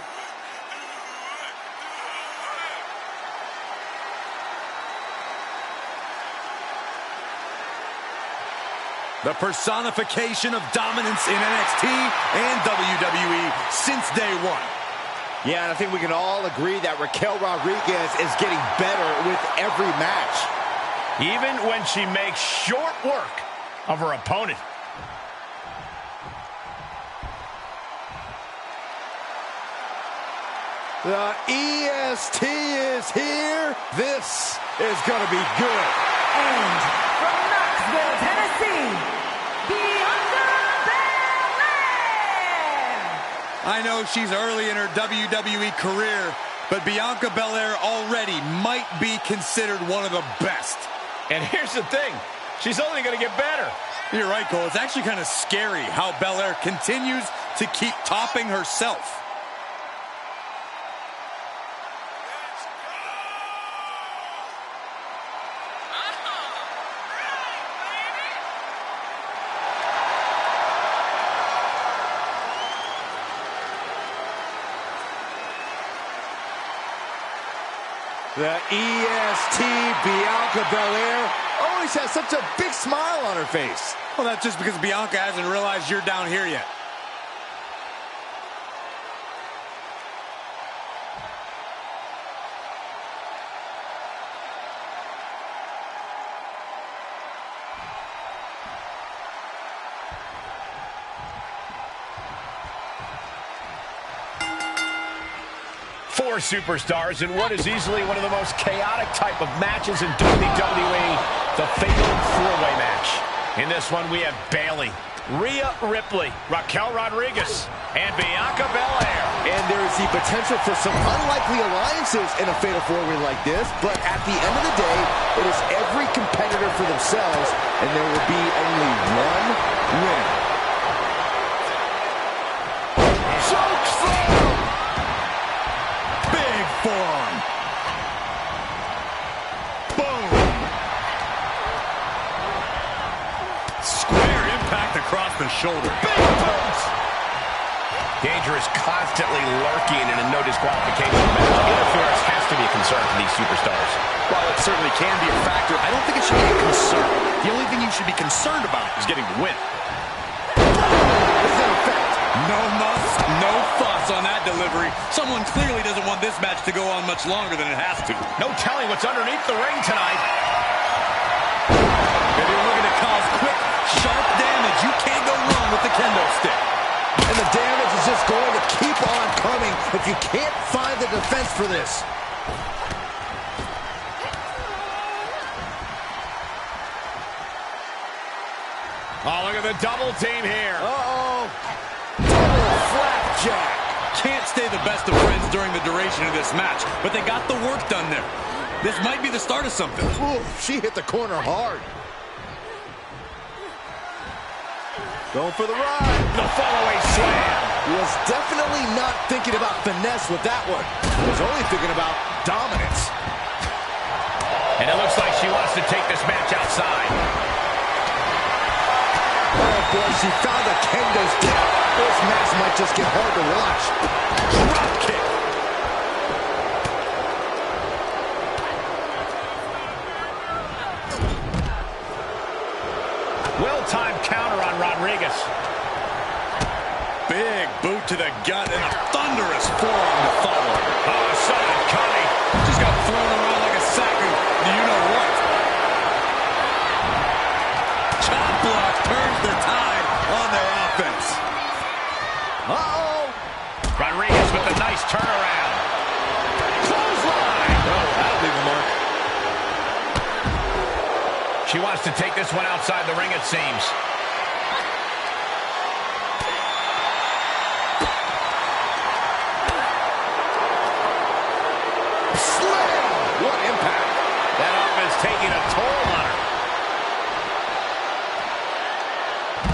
E: The personification of dominance in NXT and WWE since day one.
A: Yeah, and I think we can all agree that Raquel Rodriguez is getting better with every match.
D: Even when she makes short work of her opponent.
A: The EST is here. This is going to be good.
C: And from Knoxville, Tennessee, Bianca Belair!
E: I know she's early in her WWE career, but Bianca Belair already might be considered one of the best.
D: And here's the thing, she's only going to get better.
E: You're right, Cole. It's actually kind of scary how Belair continues to keep topping herself.
A: The EST, Bianca Belair, always has such a big smile on her face.
E: Well, that's just because Bianca hasn't realized you're down here yet.
D: Four superstars in what is easily one of the most chaotic type of matches in WWE, the Fatal 4-Way match. In this one, we have Bayley, Rhea Ripley, Raquel Rodriguez, and Bianca Belair.
A: And there is the potential for some unlikely alliances in a Fatal 4-Way like this, but at the end of the day, it is every competitor for themselves, and there will be only one winner.
E: Forearm. Boom. Square impact across the shoulder.
D: Big boots. Danger is constantly lurking in a no disqualification match. Interference has to be a concern for these superstars.
B: While it certainly can be a factor, I don't think it should be a concern. The only thing you should be concerned about is getting the win.
E: No muss, no fuss on that delivery. Someone clearly doesn't want this match to go on much longer than it has to.
D: No telling what's underneath the ring tonight.
E: If you're looking to cause quick, sharp damage, you can't go wrong with the kendo stick.
A: And the damage is just going to keep on coming if you can't find the defense for this.
D: Oh, look at the double team here.
A: Uh-oh. Double flapjack.
E: Can't stay the best of friends during the duration of this match, but they got the work done there. This might be the start of something.
A: Ooh, she hit the corner hard. Going for the ride.
D: The fallaway slam.
A: Was definitely not thinking about finesse with that one. Was only thinking about dominance.
D: And it looks like she wants to take this match outside.
A: Oh boy, she found a kendo stick. This match might just get hard to watch.
D: Drop kick. Well-timed counter on Rodriguez.
E: Big boot to the gut and a thunderous forearm to follow.
D: Oh, saw it coming.
E: Just got thrown around like a sack of you-know-what. Chop block turns the tide on their offense.
A: Uh-oh.
D: Rodriguez with a nice turnaround. Clothesline.
E: Oh, that'll leave a mark.
D: She wants to take this one outside the ring, it seems.
A: slam! What impact!
D: That offense taking a toll on her.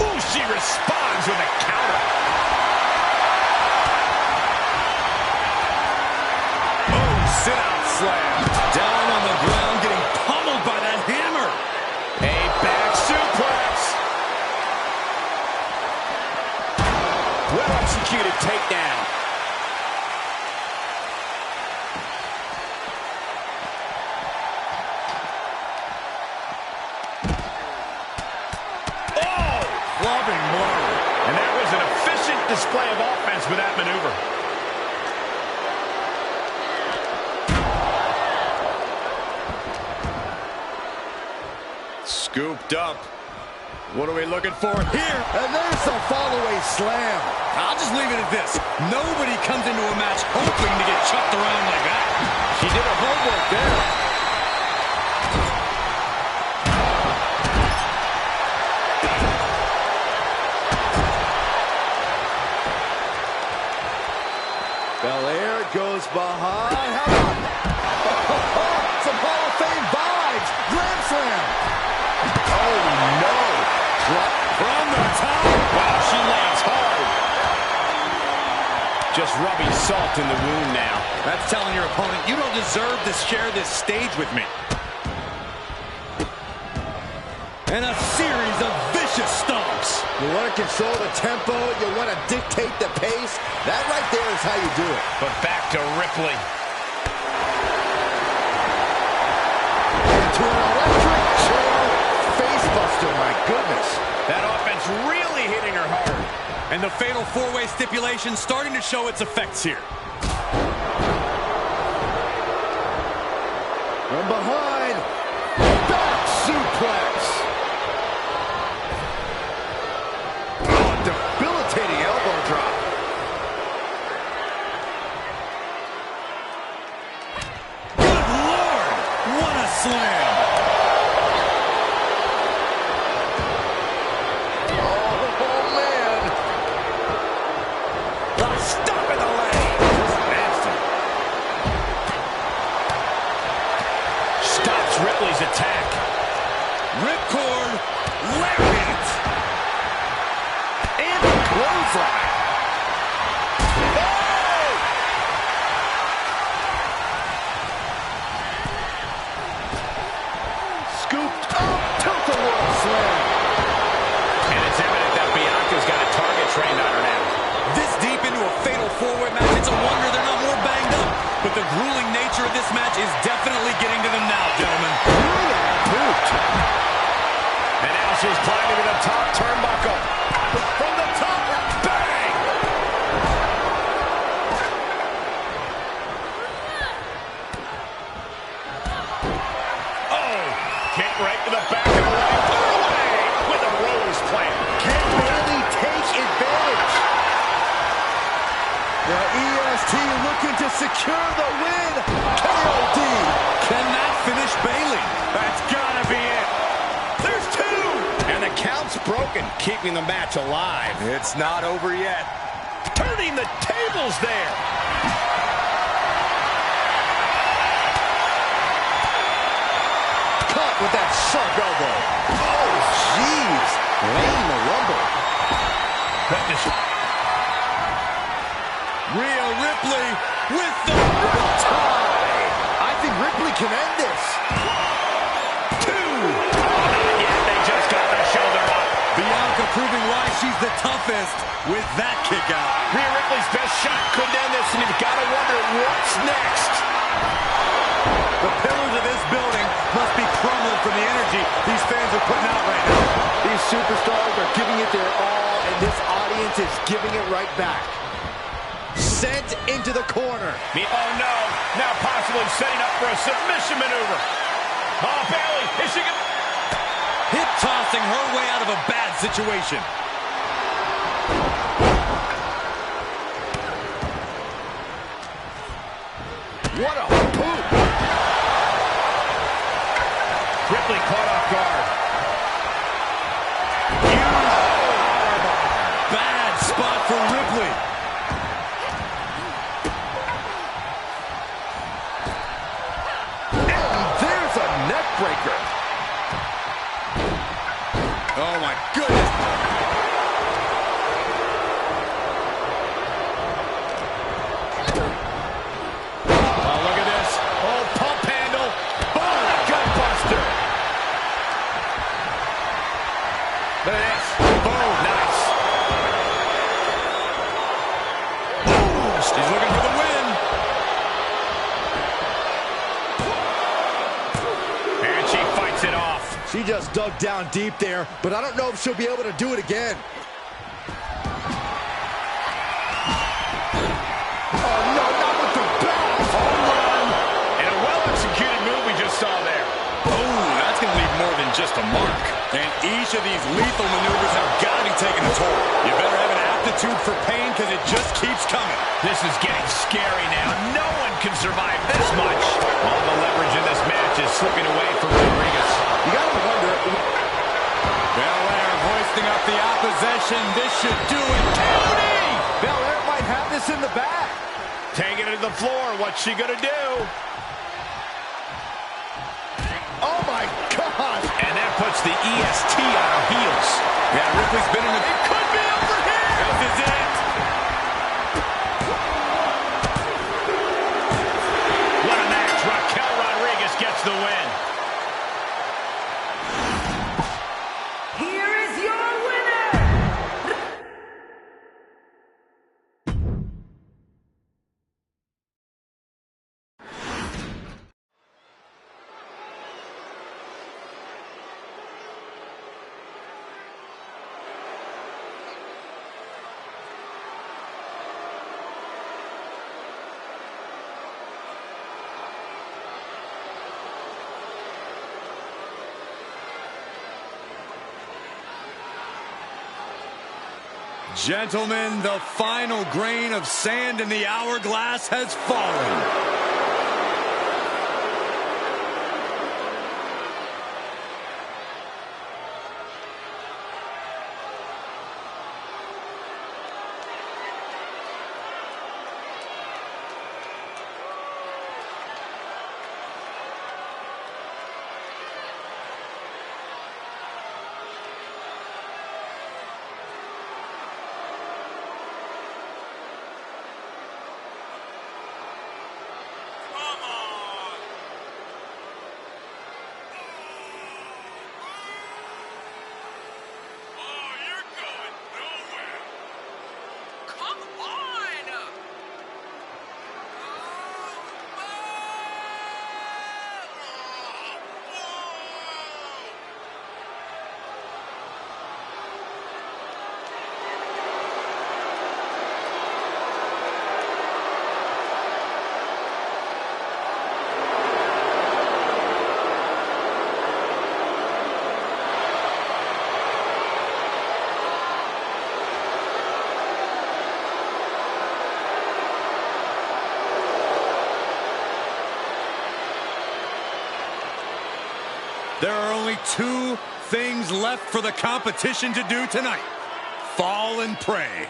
D: Ooh, she responds with a counter.
E: Oh, sit-out slam. Down on the ground, getting pummeled by that hammer.
D: A back suplex. Well-executed takedown.
E: Loving blow.
D: And that was an efficient display of offense with that maneuver.
A: Scooped up. What are we looking for here? And there's the follow-away slam.
E: I'll just leave it at this. Nobody comes into a match hoping to get chucked around like that.
A: She did her homework there. Belair goes behind. How about some Hall of Fame vibes? Grand slam. Oh, no. Drop from the top.
D: Wow, she lands hard. Just rubbing salt in the wound now.
E: That's telling your opponent, you don't deserve to share this stage with me. And a series of vicious stomps.
A: You want to control the tempo. You want to dictate the pace. That right there is how you do it.
D: But back to Ripley.
A: Into an electric chair facebuster. My goodness.
D: That offense really hitting her hard.
E: And the fatal four-way stipulation starting to show its effects here.
A: From behind. Back suplex. Debilitating elbow drop.
E: Good Lord! What a slam!
A: Oh, man. The stop in the leg. This is nasty.
D: Stops Ripley's attack.
E: Ripcord, lariat!
A: And a clothesline. Oh! Scooped up, tilt-a-whirl slam.
D: And it's evident that Bianca's got a target trained on her now.
E: This deep into a fatal four-way match, it's a wonder they're not more banged up. But the grueling nature of this match is definitely getting to them now, gentlemen.
A: Boot.
D: And now she's climbing to the top turnbuckle. From the top, bang! Oh, kick right to the back of the leg. Put her away with a rose plant.
A: Can Bayley take advantage? The EST looking to secure the win. KOD.
E: Can that finish Bayley?
D: That's gotta be it. There's two!
A: And the count's broken, keeping the match alive.
E: It's not over yet.
D: Turning the tables there.
A: Caught with that sharp elbow. Oh, jeez. Laying the rumble.
E: Rhea Ripley with the
A: Tie. I think Ripley can end this.
D: Two. Not yet. They just got the shoulder up.
E: Bianca proving why she's the toughest with that kick out.
D: Rhea Ripley's best shot couldn't end this, and you've got to wonder what's next.
E: The pillars of this building must be crumbled from the energy these fans are putting out right now.
A: These superstars are giving it their all, and this audience is giving it right back. Sent into the corner.
D: Oh, no. Now possibly setting up for a submission maneuver. Oh, Bayley, is she gonna...
E: Hip tossing her way out of a bad situation.
A: What a boot.
D: Ripley caught off guard.
E: Bad spot for Ripley.
A: backbreaker.
E: Oh, my goodness.
A: Oh, look at this. Oh, pump handle. Oh, gut buster. Look at this. Boom. Nice.
E: She's looking for the win.
D: And she fights it off.
A: She just dug down deep there, but I don't know if she'll be able to do it again. Oh, no, not with the back.
D: Home run. And a well-executed move we just saw there.
E: Oh, that's going to leave more than just a mark. And each of these lethal maneuvers have got to be taking a toll. You better have an aptitude for pain because it just keeps coming.
D: This is getting scary now. No one can survive this much. All the leverage in this match is slipping away from Rodriguez.
A: You got to wonder.
E: Belair hoisting up the opposition. This should do it. County!
A: Belair might have this in the bag.
D: Taking it to the floor. What's she going to do?
A: Oh, my God.
D: And that puts the EST on her heels.
E: Yeah, Ripley's been in the...
D: It could be over here.
E: This is it.
D: What a match. Raquel Rodriguez gets the win.
C: Here is your winner.
E: Gentlemen, the final grain of sand in the hourglass has fallen. There are only two things left for the competition to do tonight. Fall and pray.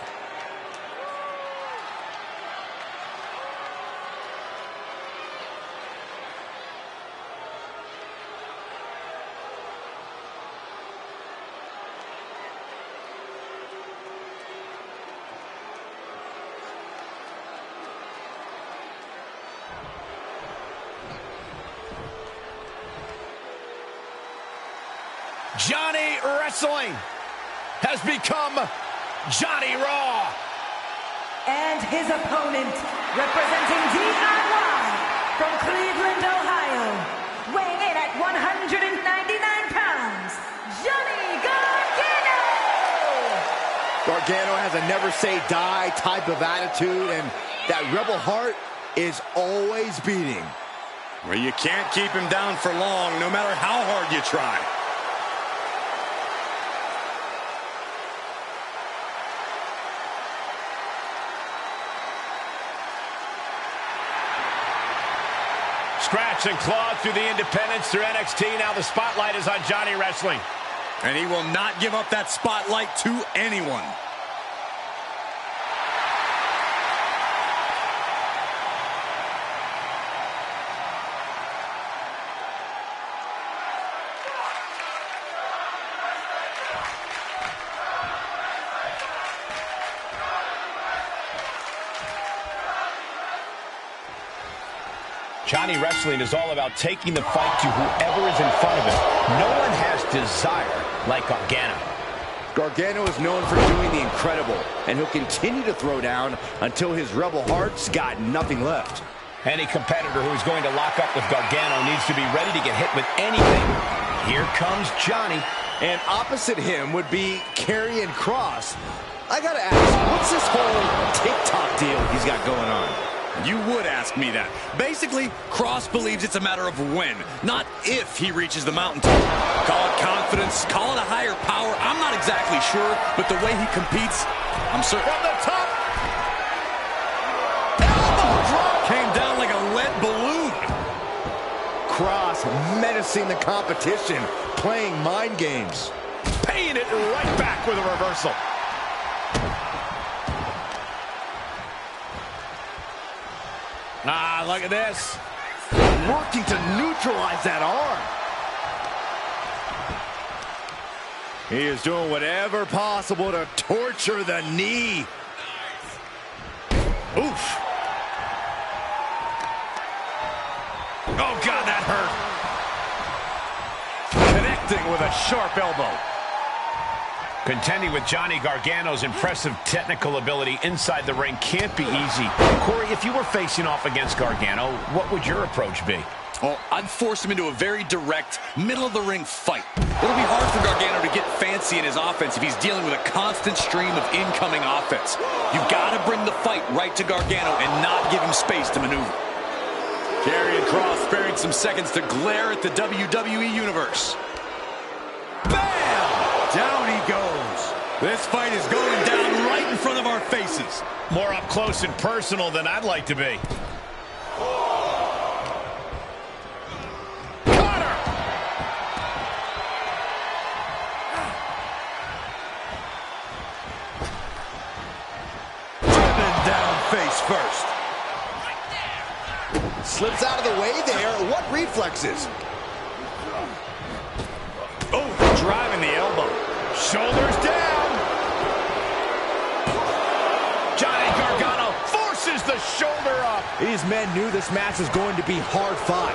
A: Johnny Wrestling has become Johnny Raw.
C: And his opponent, representing DIY from Cleveland, Ohio, weighing in at 199 pounds, Johnny Gargano!
A: Gargano has a never-say-die type of attitude, and that rebel heart is always beating.
E: Well, you can't keep him down for long, no matter how hard you try.
D: Scratch and clawed through the independents, through NXT. Now the spotlight is on Johnny Wrestling.
E: And he will not give up that spotlight to anyone.
D: Johnny Wrestling is all about taking the fight to whoever is in front of him. No one has desire like Gargano.
A: Gargano is known for doing the incredible, and he'll continue to throw down until his rebel heart's got nothing left.
D: Any competitor who is going to lock up with Gargano needs to be ready to get hit with anything. Here comes Johnny.
A: And opposite him would be Karrion Kross. I gotta ask, what's this whole TikTok deal he's got going on?
E: You would ask me that. Basically, Kross believes it's a matter of when, not if he reaches the mountaintop. Call it confidence, call it a higher power. I'm not exactly sure, but the way he competes, I'm certain.
A: From the top.
E: Elbow drop came down like a lead balloon.
A: Kross menacing the competition, playing mind games.
D: Paying it right back with a reversal.
A: Ah, look at this. Working to neutralize that arm. He is doing whatever possible to torture the knee. Oof.
D: Oh, God, that hurt. Connecting with a sharp elbow. Contending with Johnny Gargano's impressive technical ability inside the ring can't be easy. Corey, if you were facing off against Gargano, what would your approach be?
E: Oh, I'd force him into a very direct, middle-of-the-ring fight. It'll be hard for Gargano to get fancy in his offense if he's dealing with a constant stream of incoming offense. You've got to bring the fight right to Gargano and not give him space to maneuver. Karrion Kross sparing some seconds to glare at the WWE Universe. Bam! Down he goes. This fight is going down right in front of our faces.
D: More up close and personal than I'd like to be.
A: Cutter!
E: Driven down face first.
A: Slips out of the way there. What reflexes?
E: Oh, driving the elbow.
D: Shoulders down. Johnny Gargano forces the shoulder up.
A: These men knew this match was going to be hard fought.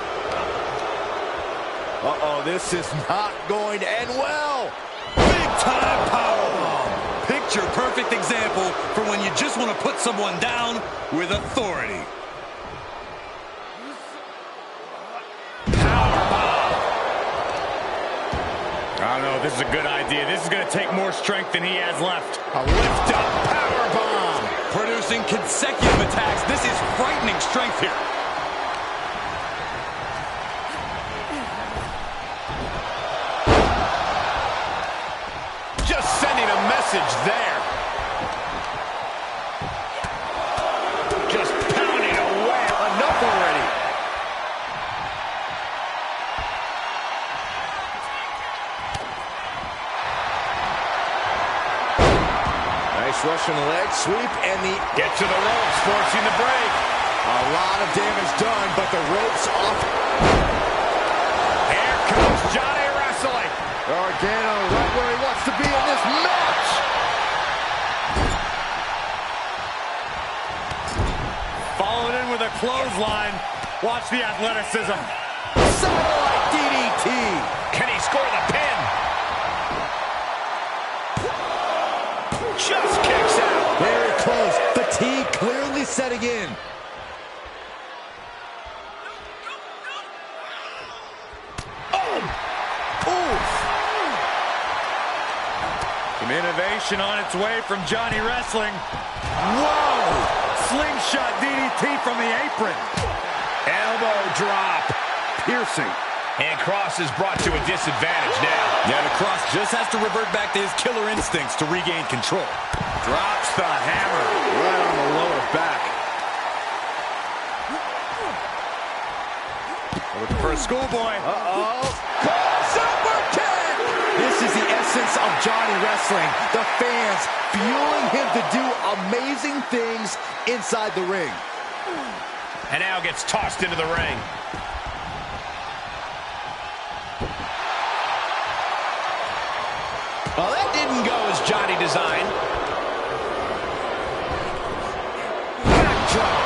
A: Uh-oh, this is not going to end well.
E: Big time powerbomb. Picture perfect example for when you just want to put someone down with authority.
D: I don't know if this is a good idea. This is going to take more strength than he has left. A lift-up powerbomb.
E: Producing consecutive attacks. This is frightening strength here.
D: Just sending a message there. Just pounding away.
A: Enough already. Nice Russian leg sweep and the...
D: Get to the ropes, forcing the break.
A: A lot of damage done, but the ropes off.
D: Here comes Johnny Wrestling.
A: Gargano right where he wants to be in this match.
E: Followed in with a clothesline. Watch the athleticism.
A: Satellite DDT.
D: Can he score the pin? Just kicks out.
A: Very close. Fatigue clearly setting in.
E: Some innovation on its way from Johnny Wrestling. Whoa! Slingshot DDT from the apron.
D: Elbow drop.
A: Piercing.
D: And Kross is brought to a disadvantage now.
E: Yeah, the Kross just has to revert back to his killer instincts to regain control. Drops the hammer.
A: Right on the lower back.
E: Looking for a schoolboy.
A: Uh-oh. Super kick! This is the essence of Johnny Wrestling. The fans fueling him to do amazing things inside the ring.
D: And now gets tossed into the ring. Well, that didn't go as Johnny designed. Backdrop.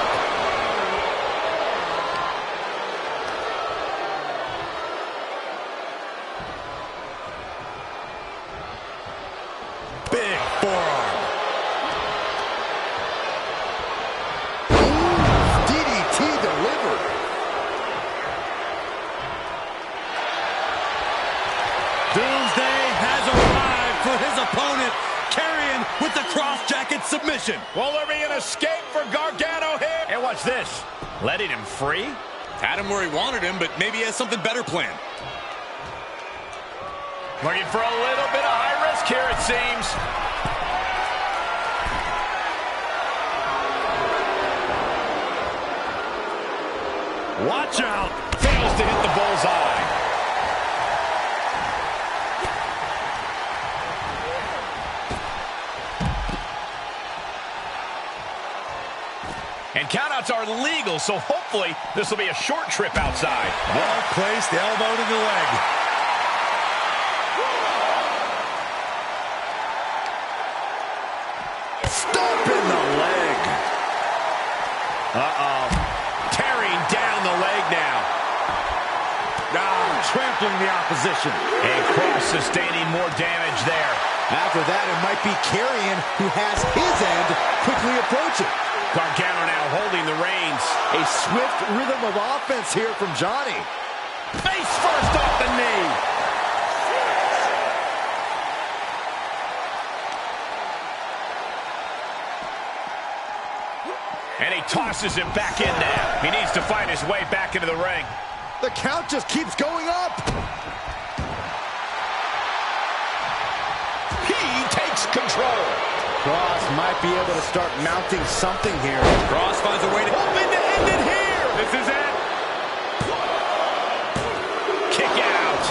E: Immediate submission.
D: Will there be an escape for Gargano here? And watch this. Letting him free?
E: Had him where he wanted him, but maybe he has something better planned.
D: Looking for a little bit of high risk here, it seems. Watch out. Fails to hit the bullseye. And countouts are legal, so hopefully this will be a short trip outside.
A: Well placed, elbow to the leg. Stomp in the leg. Uh-oh.
D: Tearing down the leg now.
A: Trampling the opposition.
D: And Cross sustaining more damage there.
A: After that, it might be Karrion who has his end quickly approaching.
D: Gargano now holding the reins.
A: A swift rhythm of offense here from Johnny.
D: Face first off the knee. And he tosses him back in now. He needs to find his way back into the ring.
A: The count just keeps going up.
D: He takes control.
A: Cross might be able to start mounting something here.
E: Cross finds a way to
D: Hoping to end it here. This is it. Kick out.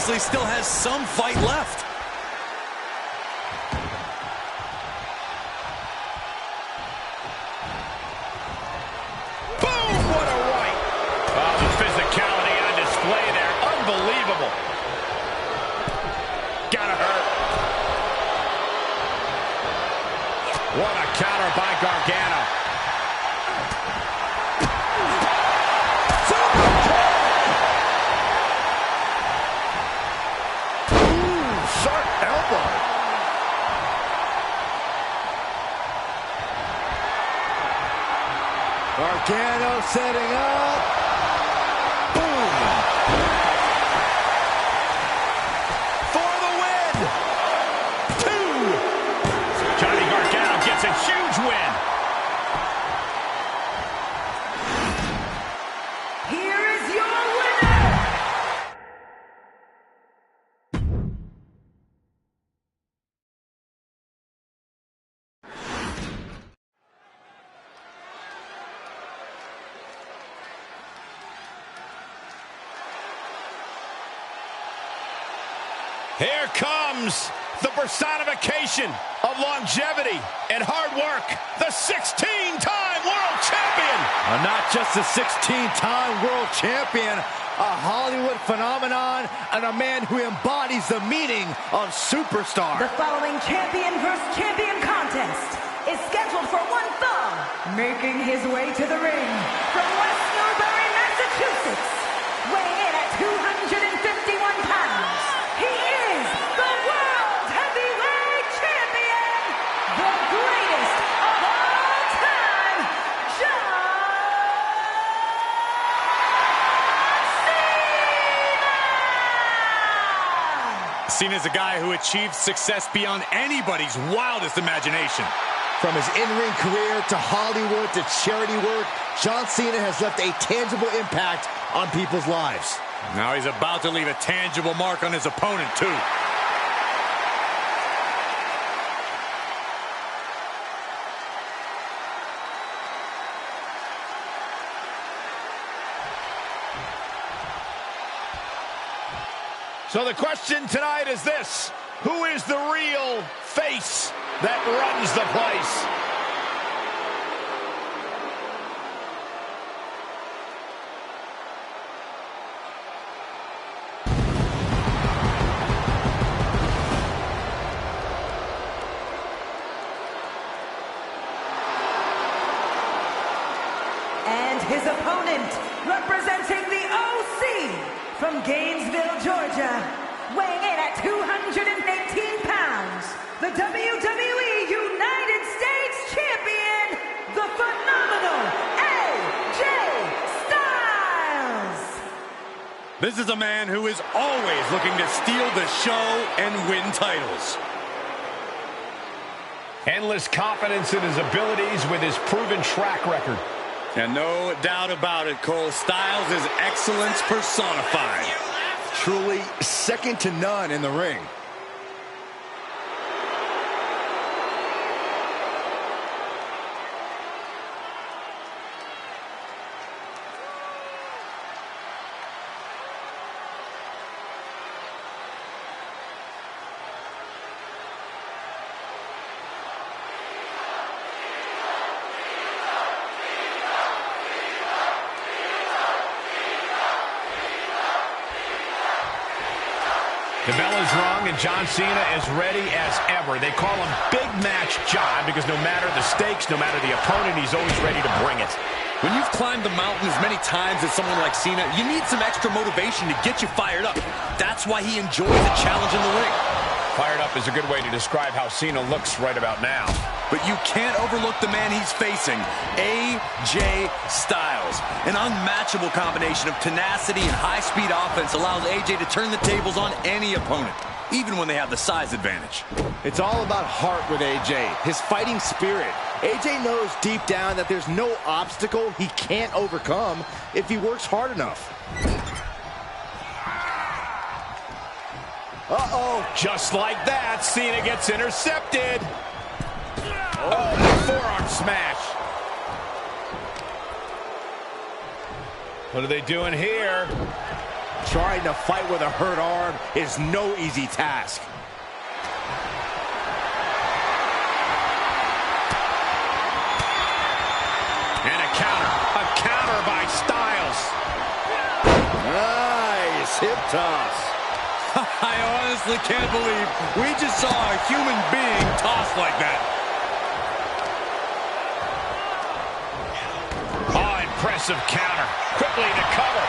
E: obviously still has some fight left.
D: Unbelievable. Gotta hurt. What a counter by Gargano.
A: Ooh, sharp elbow. Gargano setting up.
D: A huge win.
C: Here is your winner.
D: Here comes the personification of longevity and hard work, the 16-time world champion.
A: Not just a 16-time world champion, a Hollywood phenomenon, and a man who embodies the meaning of superstar.
C: The following champion versus champion contest is scheduled for one fall. Making his way to the ring from West Newbury, Massachusetts, weighing in at 251 pounds. He is the world heavyweight champion, the greatest of all time, John Cena!
E: Cena's a guy who achieved success beyond anybody's wildest imagination.
A: From his in-ring career to Hollywood to charity work, John Cena has left a tangible impact on people's lives.
E: Now he's about to leave a tangible mark on his opponent, too.
D: So the question tonight is this: who is the real face that runs the place?
C: And his opponent, representing the OC from Gainesville, Georgia, weighing in at 218 pounds, the WWE United States Champion, the phenomenal AJ Styles.
E: This is a man who is always looking to steal the show and win titles.
D: Endless confidence in his abilities with his proven track record.
E: And no doubt about it, Cole, Styles is excellence personified.
A: Truly second to none in the ring.
D: The bell is rung, and John Cena is ready as ever. They call him Big Match John because no matter the stakes, no matter the opponent, he's always ready to bring it.
E: When you've climbed the mountain as many times as someone like Cena, you need some extra motivation to get you fired up. That's why he enjoys a challenge in the ring.
D: Fired up is a good way to describe how Cena looks right about now.
E: But you can't overlook the man he's facing, AJ Styles. An unmatchable combination of tenacity and high-speed offense allows AJ to turn the tables on any opponent, even when they have the size advantage.
A: It's all about heart with AJ, his fighting spirit. AJ knows deep down that there's no obstacle he can't overcome if he works hard enough. Uh-oh.
D: Just like that, Cena gets intercepted. Oh, the forearm smash. What are they doing here?
A: Trying to fight with a hurt arm is no easy task.
D: And a counter by Styles.
A: Nice hip toss.
E: I honestly can't believe we just saw a human being tossed like that.
D: Oh, impressive counter. Quickly to cover.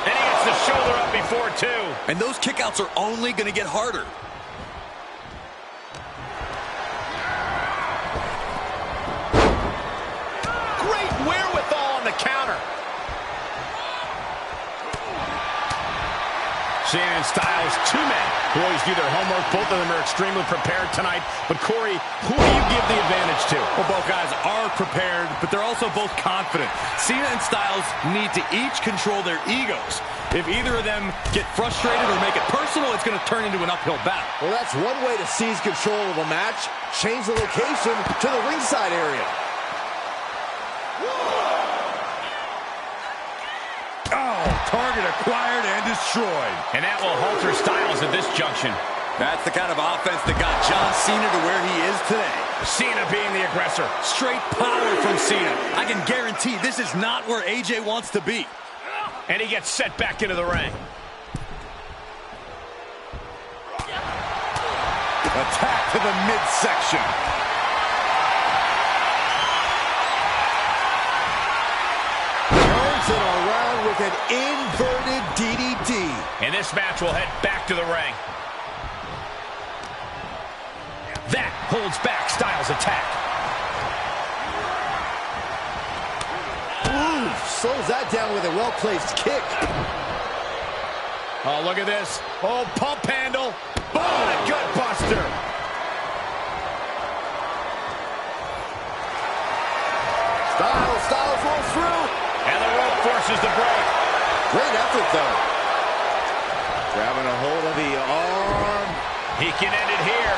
D: And he gets the shoulder up before two.
E: And those kickouts are only going to get harder.
D: Great wherewithal on the counter. Cena and Styles, two men who always do their homework. Both of them are extremely prepared tonight. But Corey, who do you give the advantage to?
E: Well, both guys are prepared, but they're also both confident. Cena and Styles need to each control their egos. If either of them get frustrated or make it personal, it's going to turn into an uphill battle.
A: Well, that's one way to seize control of a match. Change the location to the ringside area.
E: Target acquired and destroyed.
D: And that will halter Styles at this junction.
E: That's the kind of offense that got John Cena to where he is today.
D: Cena being the aggressor.
E: Straight power from Cena. I can guarantee this is not where AJ wants to be.
D: And he gets set back into the ring.
E: Attack to the midsection.
A: Turns it around with an inverted DDT.
D: And this match will head back to the ring. That holds back Styles' attack.
A: Ooh, slows that down with a well-placed kick.
D: Oh, look at this. Oh, pump handle. Oh, and a gut buster.
A: Styles rolls through.
D: And the rope forces the break.
A: Great effort, though. Grabbing a hold of the arm.
D: He can end it here.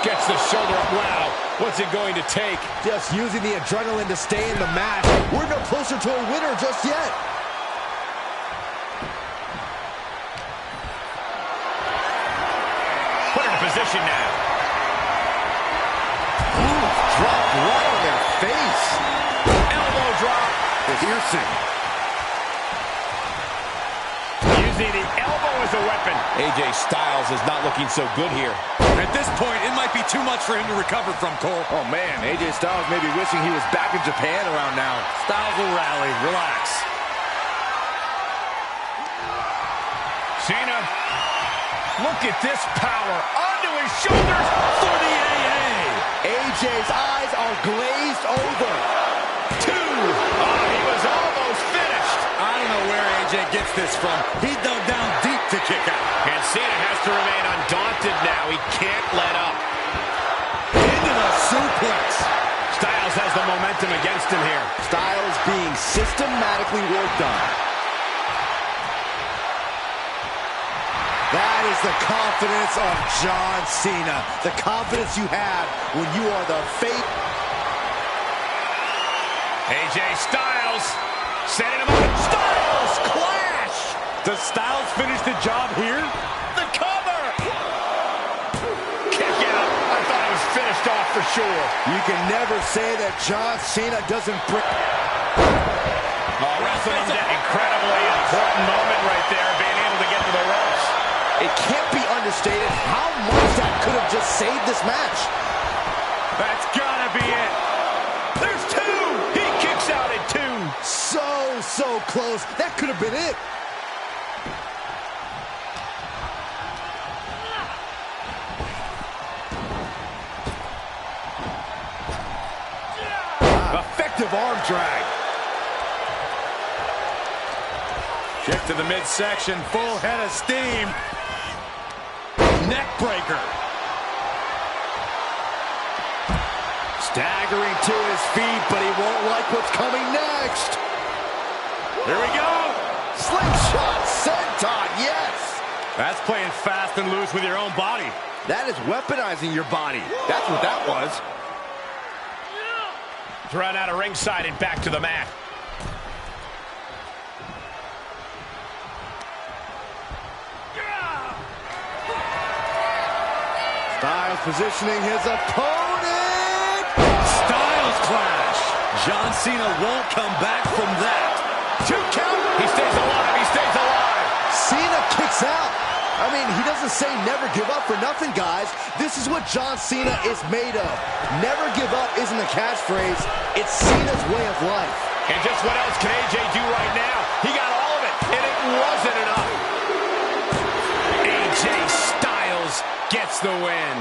D: Gets the shoulder up. Wow. What's it going to take?
A: Just using the adrenaline to stay in the match. We're no closer to a winner just yet.
D: Put in position now.
A: Ooh, drop right on their face.
D: Elbow drop.
A: Piercing.
D: Using the elbow as a weapon.
A: AJ Styles is not looking so good here.
E: At this point, it might be too much for him to recover from, Cole.
A: Oh, man. AJ Styles may be wishing he was back in Japan around now.
E: Styles will rally. Relax.
D: Cena. Look at this power. Onto his shoulders for the AA.
A: AJ's eyes are glazed over.
D: Two. Oh, he was almost finished.
E: I don't know where AJ
A: AJ gets this from. He dug down deep to kick out.
D: And Cena has to remain undaunted now. He can't let up.
A: Into the suplex.
D: Styles has the momentum against him here.
A: Styles being systematically worked on. That is the confidence of John Cena. The confidence you have when you are the fate.
D: AJ Styles setting him up.
A: Styles clash.
E: Does Styles finish the job here?
A: The cover.
D: Kick out. I thought it was finished off for sure.
A: You can never say that John Cena doesn't bring.
D: Wrestling him down. Incredibly important moment right there, being able to get to the ropes.
A: It can't be understated how much that could have just saved this match.
D: That's gotta be it. There's two. He kicks out at two.
A: So close. That could have been it. Effective arm drag.
E: Kick to the midsection, full head of steam. Neck breaker.
A: Staggering to his feet, but he won't like what's coming next.
E: Here we go.
A: Slingshot senton, yes.
E: That's playing fast and loose with your own body.
A: That is weaponizing your body. That's what that was.
D: Thrown out of ringside and back to the mat.
A: Styles positioning his opponent.
E: Styles clash.
A: John Cena won't come back from that. 2 count.
D: He stays alive. He stays alive.
A: Cena kicks out. I mean, he doesn't say never give up for nothing, guys. This is what John Cena is made of. Never give up isn't a catchphrase. It's Cena's way of life.
D: And just what else can AJ do right now? He got all of it, and it wasn't enough. AJ Styles gets the win.